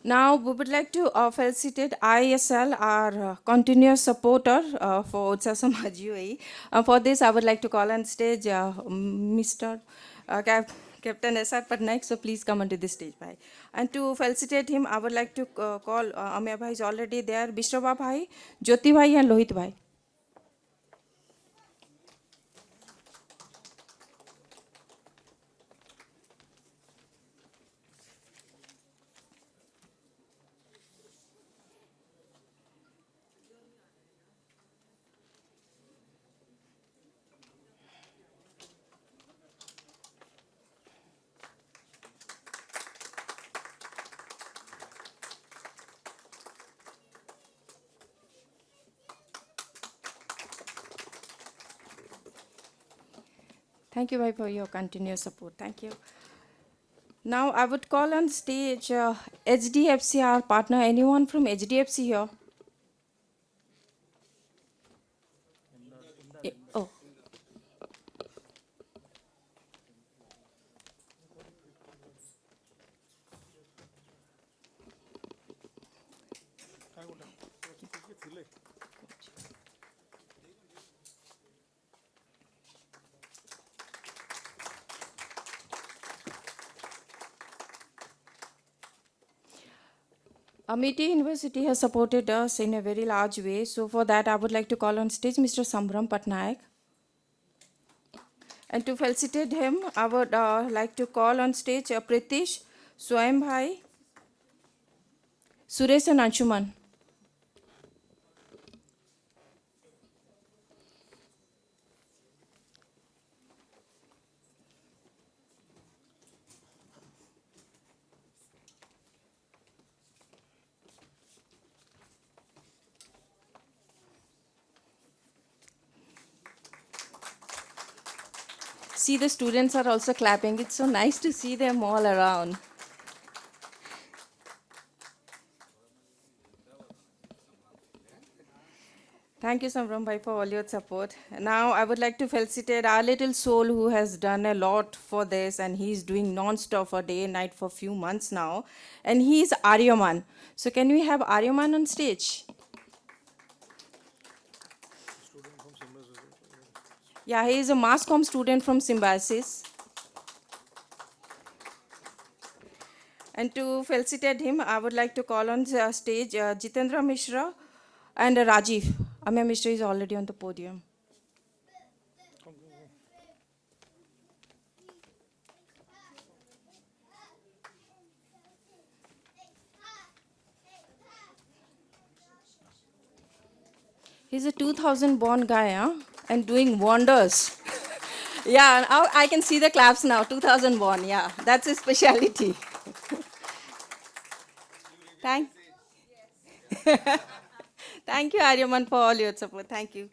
Speaker 2: Now, we would like to felicitate ISL, our continuous supporter for Udsa Samaj UAE. For this, I would like to call on stage Mr. Captain S.R. Patnaik, so please come onto the stage, bhai. And to felicitate him, I would like to call Amya bhai is already there, Bishrava bhai, Jyoti bhai, and Lohit bhai. Thank you, bhai, for your continuous support. Thank you. Now, I would call on stage HDFC, our partner. Anyone from HDFC here? Oh. Amity University has supported us in a very large way. So for that, I would like to call on stage Mr. Sambram Patnaik. And to felicitate him, I would like to call on stage Pritish, Swayam Bhai, Suresh and Anshuman. see the students are also clapping. It's so nice to see them all around. Thank you, Samram Bhai, for all your support. Now, I would like to felicitate our little soul who has done a lot for this, and he's doing non-stop for day and night for a few months now. And he's Aryaman. So can we have Aryaman on stage? Yeah, he is a mass comm student from Symbiosis. And to felicitate him, I would like to call on the stage Jitendra Mishra and Rajiv. Amya Mishra is already on the podium. He's a 2000 born guy, huh? And doing wonders. Yeah, now I can see the claps now. 2000 born, yeah. That's his speciality. Thank Thank you, Aryaman, for all your support. Thank you.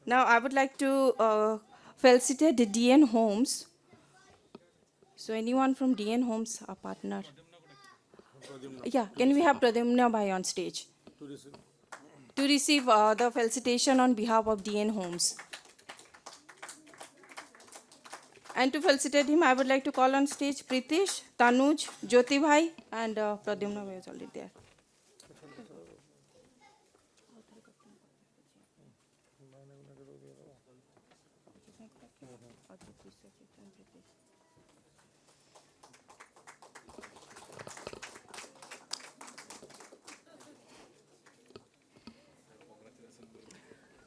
Speaker 2: Now, I would like to felicitate the DN Homes. So, anyone from DN Homes, our partner? Yeah, can we have Pradyumna Bhai on stage? To receive the felicitation on behalf of DN Homes. And to felicitate him, I would like to call on stage Pritish, Tanuj, Jyoti Bhai, and Pradyumna Bhai is already there.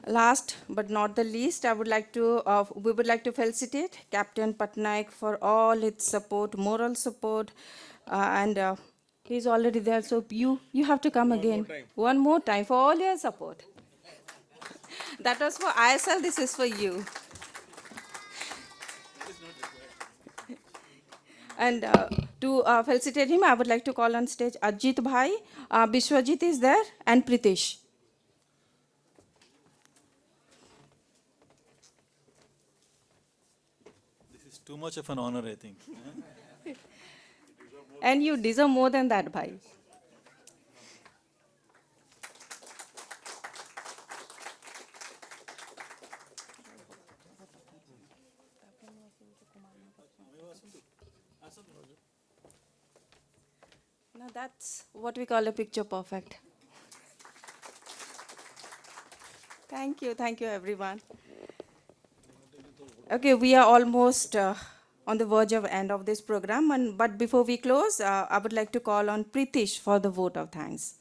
Speaker 2: Last but not the least, we would like to felicitate Captain Patnaik for all its support, moral support, and he's already there. So you have to come again one more time for all your support. That was for ISL. This is for you. And to felicitate him, I would like to call on stage Ajit Bhai, Bishwajit is there, and Pritish.
Speaker 10: Too much of an honor, I think.
Speaker 2: And you deserve more than that, Bhai. Now that's what we call a picture perfect. Thank you everyone. Okay, we are almost on the verge of end of this program, but before we close, I would like to call on Pritish for the vote of thanks.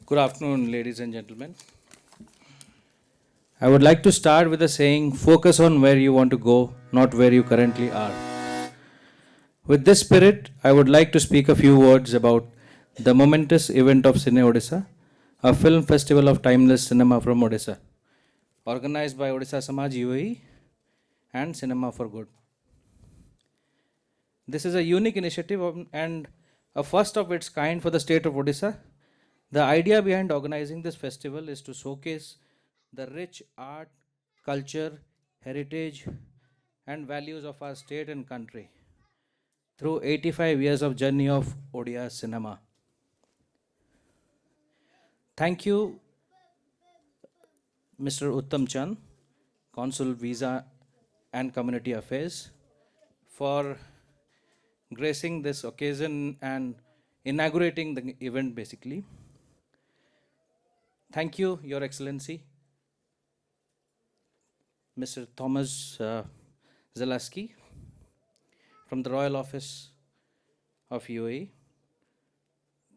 Speaker 14: Good afternoon, ladies and gentlemen. I would like to start with a saying, focus on where you want to go, not where you currently are. With this spirit, I would like to speak a few words about the momentous event of Cine Odisha, a film festival of timeless cinema from Odisha, organized by Odisha Samaj UAE and Cinema for Good. This is a unique initiative and a first of its kind for the state of Odisha. The idea behind organizing this festival is to showcase the rich art, culture, heritage, and values of our state and country through 85 years of journey of Odia cinema. Thank you, Mr. Uttam Chand, Consul Visa and Community Affairs, for gracing this occasion and inaugurating the event basically. Thank you, Your Excellency, Mr. Thomas Zalaski, from the Royal Office of UAE.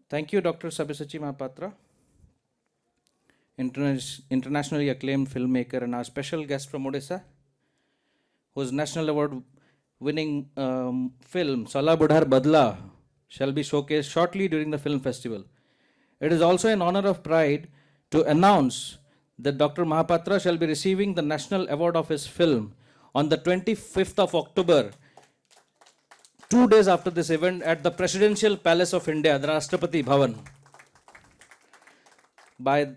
Speaker 14: Thank you, Dr. Sabyasachi Mahapatra, internationally acclaimed filmmaker and our special guest from Odisha, whose National Award winning film, Sala Budhar Badla, shall be showcased shortly during the film festival. It is also an honor of pride to announce that Dr. Mahapatra shall be receiving the National Award of his film, on the 25th of October, 2 days after this event, at the Presidential Palace of India, the Rashtrapati Bhavan, by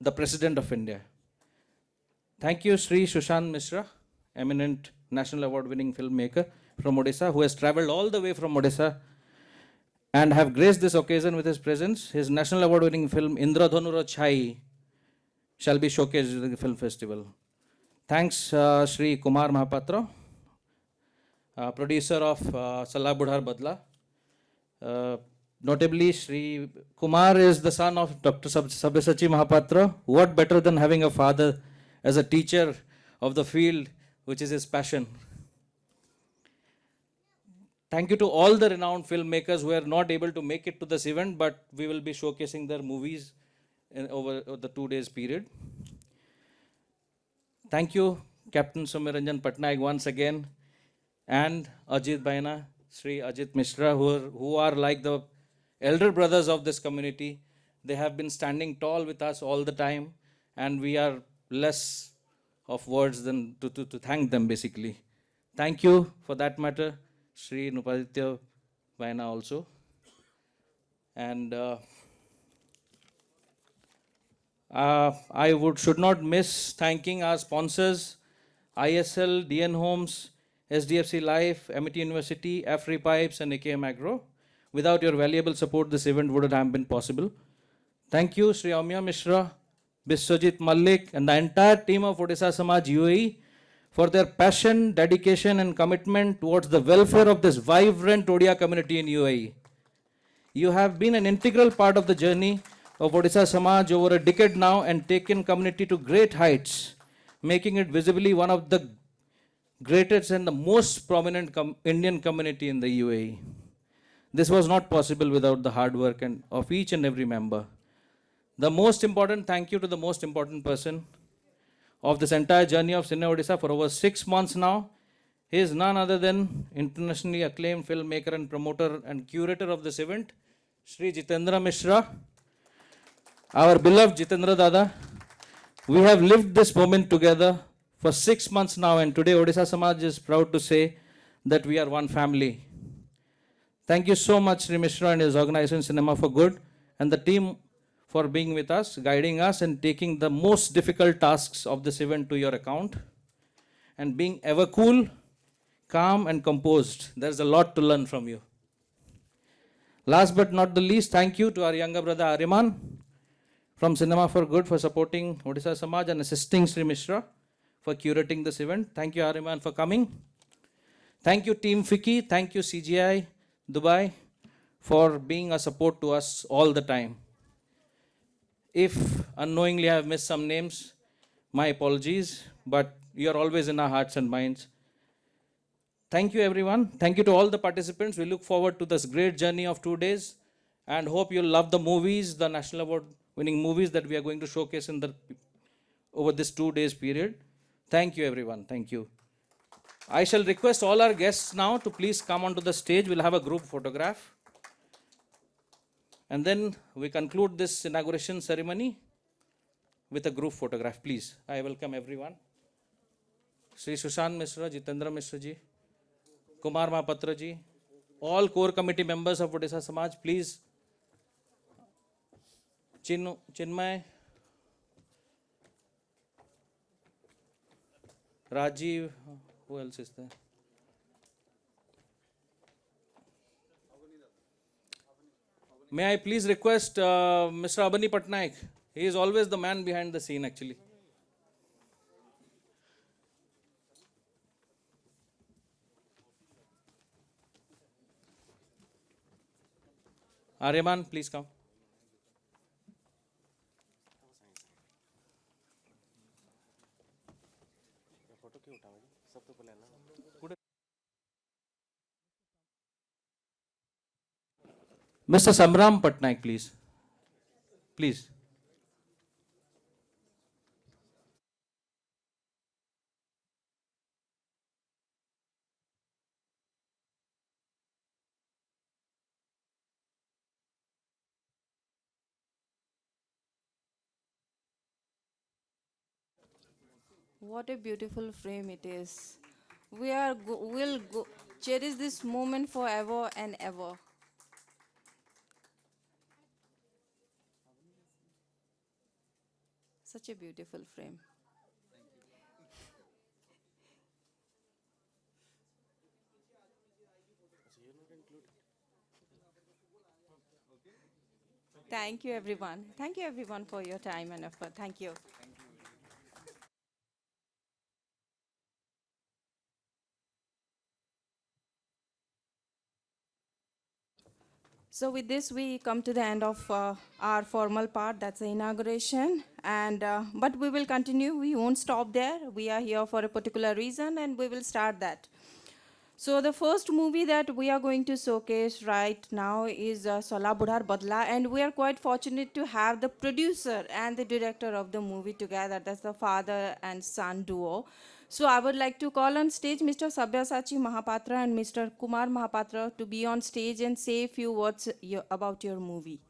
Speaker 14: the President of India. Thank you, Sri Sushant Mishra, eminent National Award-winning filmmaker from Odisha, who has travelled all the way from Odisha and have graced this occasion with his presence. His National Award-winning film Indradhanura Chai shall be showcased during the film festival. Thanks, Sri Kumar Mahapatra, producer of Salah Budhar Badla. Notably, Sri Kumar is the son of Dr. Sabyasachi Mahapatra. What better than having a father as a teacher of the field, which is his passion. Thank you to all the renowned filmmakers who are not able to make it to this event, but we will be showcasing their movies over the 2 days period. Thank you, Captain Soumyaranjan Patnaik once again, and Ajit Baina, Sri Ajit Mishra, who are like the elder brothers of this community. They have been standing tall with us all the time, and we are less of words than to thank them, basically. Thank you for that matter, Sri Nupaditya Baina also. And I should not miss thanking our sponsors, ISL, DN Homes, SDFC Life, Amity University, Afri Pipes, and AKM Agro. Without your valuable support, this event wouldn't have been possible. Thank you, Sri Aumya Mishra, Biswajit Malik, and the entire team of Odisha Samaj UAE for their passion, dedication, and commitment towards the welfare of this vibrant Odia community in UAE. You have been an integral part of the journey of Odisha Samaj over a decade now and taken community to great heights, making it visibly one of the greatest and the most prominent Indian community in the UAE. This was not possible without the hard work of each and every member. The most important thank you to the most important person of this entire journey of Cine Odisha for over 6 months now. He is none other than internationally acclaimed filmmaker and promoter and curator of this event, Sri Jitendra Mishra, our beloved Jitendra Dada. We have lived this moment together for 6 months now, and today Odisha Samaj is proud to say that we are one family. Thank you so much, Sri Mishra and his organization Cinema for Good and the team for being with us, guiding us, and taking the most difficult tasks of this event to your account, and being ever cool, calm, and composed. There's a lot to learn from you. Last but not the least, thank you to our younger brother Ariman from Cinema for Good for supporting Odisha Samaj and assisting Sri Mishra for curating this event. Thank you, Ariman, for coming. Thank you, Team FICCI. Thank you, CGI Dubai, for being a support to us all the time. If unknowingly I have missed some names, my apologies, but you are always in our hearts and minds. Thank you, everyone. Thank you to all the participants. We look forward to this great journey of 2 days and hope you'll love the movies, the National Award winning movies that we are going to showcase over this 2 days period. Thank you, everyone. Thank you. I shall request all our guests now to please come onto the stage. We'll have a group photograph. And then we conclude this inauguration ceremony with a group photograph. Please, I welcome everyone. Sri Sushant Mishra, Jitendra Mishra ji, Kumar Mahapatra ji, all core committee members of Odisha Samaj, please. Chinmay, Rajiv, who else is there? May I please request Mr. Abani Patnaik? He is always the man behind the scene, actually. Aryaman, please come. Mr. Samram Patnaik, please. Please.
Speaker 2: What a beautiful frame it is. We'll cherish this moment forever and ever. Such a beautiful frame. Thank you, everyone. Thank you, everyone, for your time and effort. Thank you. So with this, we come to the end of our formal part. That's the inauguration. And but we will continue. We won't stop there. We are here for a particular reason, and we will start that. So the first movie that we are going to showcase right now is Sola Budhar Badla, and we are quite fortunate to have the producer and the director of the movie together. That's the father and son duo. So I would like to call on stage Mr. Sabyasachi Mahapatra and Mr. Kumar Mahapatra to be on stage and say a few words about your movie.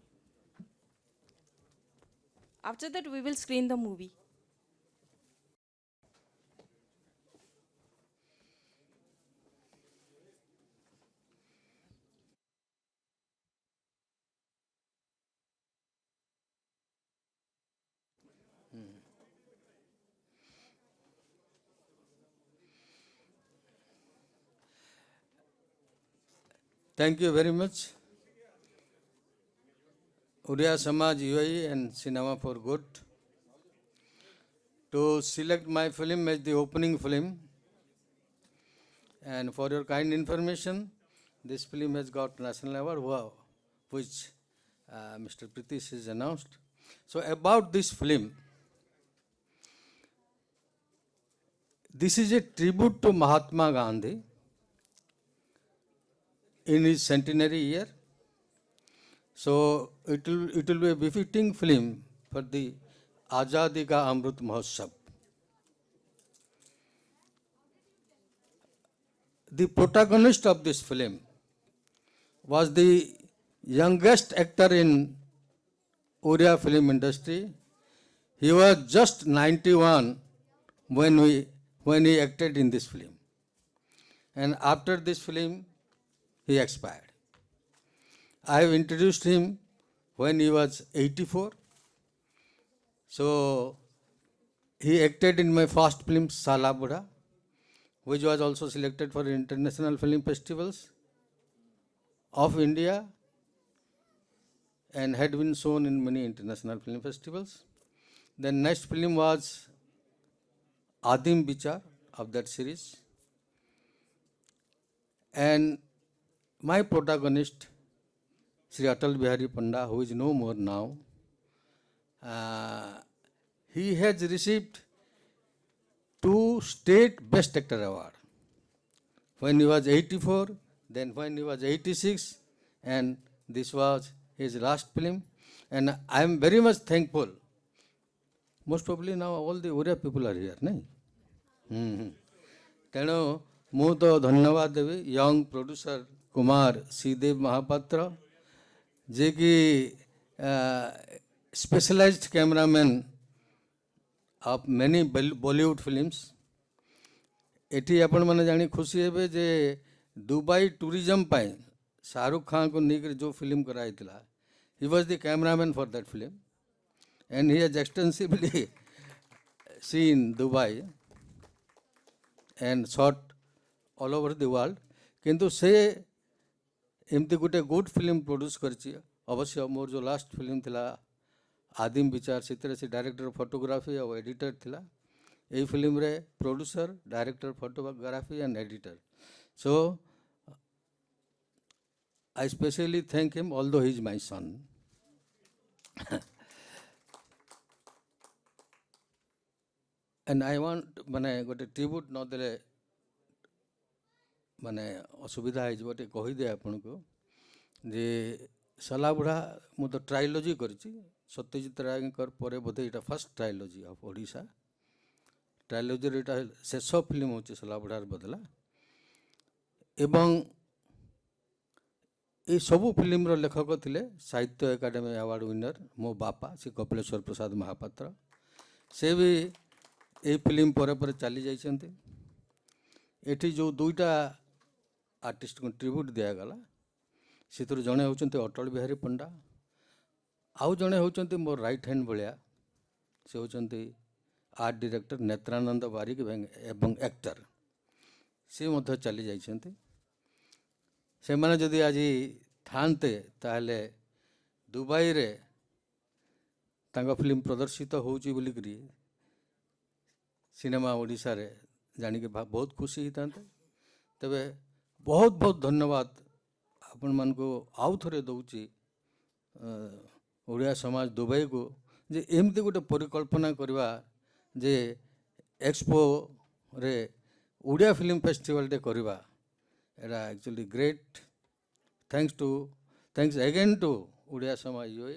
Speaker 2: After that, we will screen the movie.
Speaker 12: Thank you very much, Odia Samaj UAE and Cinema for Good, to select my film as the opening film. And for your kind information, this film has got national award, which Mr. Pritish has announced. So about this film, this is a tribute to Mahatma Gandhi in his centenary year. So it will be a befitting film for the Azadi Ka Amrit Mahotsav. The protagonist of this film was the youngest actor in Oriya film industry. He was just 91 when he acted in this film. And after this film, he expired. I have introduced him when he was 84. So he acted in my first film, Sala Budha, which was also selected for international film festivals of India and had been shown in many international film festivals. The next film was Adim Bichar of that series. And my protagonist, Sri Atal Bihari Panda, who is no more now, he has received 2 State Best Actor Award when he was 84, then when he was 86, and this was his last film. And I am very much thankful. Most probably now all the Oriya people are here, nahi? ତେଣୁ ମୁଁ ତ ଧନ୍ୟବାଦ ଦେବି young producer Kumar Sridev Mohapatra, ଯିଏକି specialised cameraman of many Bollywood films. ଏଠି ଆପଣମାନେ ଜାଣି ଖୁସି ହେବେ ଯେ ଦୁବାଇ ଟୁରିଜମ୍ ପାଇଁ ଶାହରୁଖ ଖାନଙ୍କୁ ନେଇକରି ଯେଉଁ ଫିଲ୍ମ କରାଯାଇଥିଲା, he was the cameraman for that film and he has extensively seen Dubai and shot all over the world. किंतु से एमती गोटे गुड फिल्म प्रोड्यूस करछि। अवश्य मोर जो लास्ट फिल्म थिला आदिम विचार, से डायरेक्टर फोटोग्राफी और एडिटर थिला। यही फिल्म रे producer, director photography and editor. So I specially thank him, although he is my son. And I want माने गोटे ट्रिब्यूट न देले माने असुविधा है गोटे कहीदे आपन को जे सलाबुढ़ा मु तो ट्रायोलॉजी करछि। सत्यजित रायकर परे बोधे इटा first trilogy of Odisha. Trilogy रे इटा शेष फिल्म होछि सलाबुढ़ार बदला। एवं ये सबू फिल्म रो लेखक थिले साहित्य एकाडेमी अवार्ड विनर मो बापा श्री कपिलेश्वर प्रसाद महापात्र। से भी এই ফিল্ম পরে পরে চালি যাইছেন্তি। এটি যে দুইটা আর্টিস্টକୁ ଟ୍ରିବ୍ୟୁଟ୍ ଦିଆଗଲା ସେଥିରୁ ଜଣେ ହେଉଛନ୍ତି ଅଟଳ ବିହାରୀ ପଣ୍ଡା, ଆଉ ଜଣେ ହେଉଛନ୍ତି ମୋର ରାଇଟ୍ ହ୍ୟାଣ୍ଡ ଭଳିଆ, ସେ ହେଉଛନ୍ତି ଆର୍ଟ ଡିରେକ୍ଟର ନେତ୍ରାନନ୍ଦ ବାରିକ ଏବଂ ଆକ୍ଟର, ସେ ମଧ୍ୟ ଚାଲି ଯାଇଛନ୍ତି। ସେମାନେ ଯଦି ଆଜି ଥାନ୍ତେ ତାହେଲେ ଦୁବାଇରେ ତାଙ୍କ ଫିଲ୍ମ ପ୍ରଦର୍ଶିତ ହେଉଛି ବୋଲିକିରି ସିନେମା ଓଡ଼ିଶାରେ ଜାଣିକି ବହୁତ ଖୁସି ହେଇଥାନ୍ତେ। ତେବେ ବହୁତ ବହୁତ ଧନ୍ୟବାଦ ଆପଣମାନଙ୍କୁ ଆଉ ଥରେ ଦେଉଛି ଓଡ଼ିଆ ସମାଜ ଦୁବାଇକୁ, ଯେ ଏମିତି ଗୋଟେ ପରିକଳ୍ପନା କରିବା ଯେ ଏକ୍ସପୋରେ ଓଡ଼ିଆ ଫିଲ୍ମ ଫେଷ୍ଟିଭାଲଟେ କରିବା, ଏଇଟା actually great. thanks again to Odia ସମାଜ UA,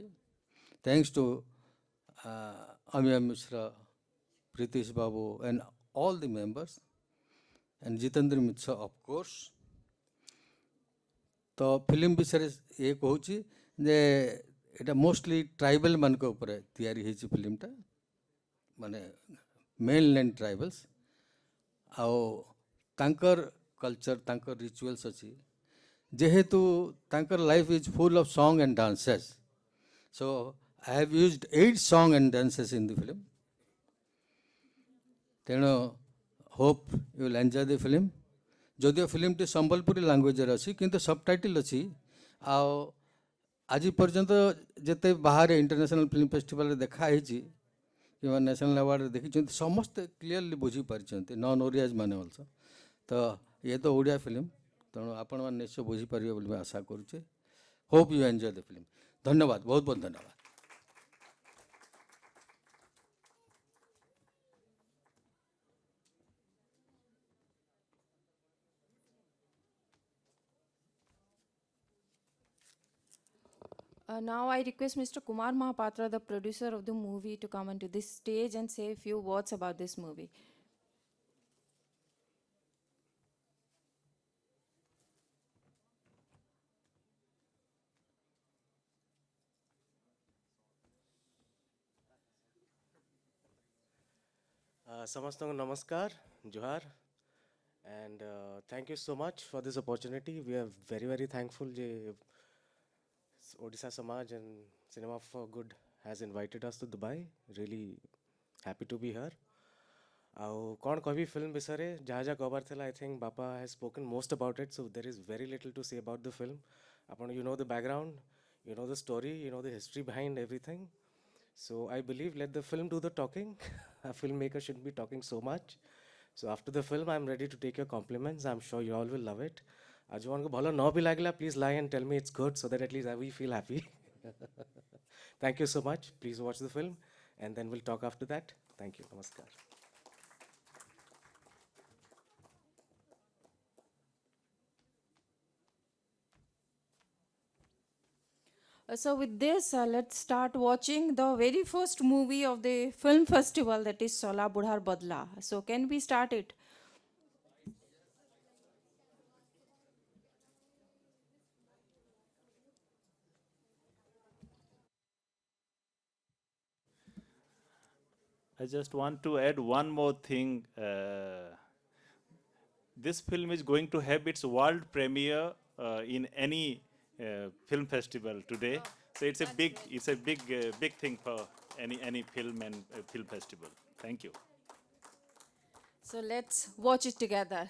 Speaker 12: thanks to Amiya Mishra, Pritish Babu and all the members and Jitendra Mishra of course. तो फिल्म विषय ये कहूँ जे एटा मोस्टली ट्राइबल मान के ऊपर तैयारी है फिल्मटा, माने मेनलैंड ट्राइबल्स आओ तांकर कल्चर तांकर रिचुअल्स अच्छी, जेहेतु तांकर life is full of song and dances, so I have used 8 song and dances in the film. तेणु hope you will enjoy the film. जदिओ फिल्मटी संबलपुरी लैंग्वेज अच्छी किंतु सबटाइटल अच्छी। आज पर्यंत जिते बाहर इंटरनेशनल फिल्म फेस्टिवल देखाई कि नेशनल अवार्ड देखी समस्ते क्लीयरली बुझीपारी नॉन ओरियाज मैंने अल्सो। तो ये तो ओडिया फिल्म, तेणु आपण मैंने निश्चय बुझीपारे बोली मैं आशा करुचे। Hope you enjoy the film. धन्यवाद, बहुत बहुत धन्यवाद।
Speaker 2: Now I request Mr. Kumar Mahapatra, the producer of the movie, to come onto this stage and say a few words about this movie.
Speaker 15: Samastang namaskar, Johar, and thank you so much for this opportunity. We are very, very thankful that Odisha Samaj and Cinema for Good has invited us to Dubai. Really happy to be here. Now, kon kahi film bisare jaha cover thela, I think Bapa has spoken most about it, so there is very little to say about the film. Apan, you know the background, you know the story, you know the history behind everything. So I believe let the film do the talking. A filmmaker shouldn't be talking so much. So after the film, I'm ready to take your compliments. I'm sure you all will love it. Aaj ko bhalo na bhi lagla, please lie and tell me it's good so that at least we feel happy. Thank you so much. Please watch the film and then we'll talk after that. Thank you. Namaskar.
Speaker 2: So with this, let's start watching the very first movie of the film festival, that is Sola Budhar Badla. So can we start it?
Speaker 7: I just want to add one more thing. This film is going to have its world premiere in any film festival today. So it's a big thing for any film and film festival. Thank you.
Speaker 2: So let's watch it together.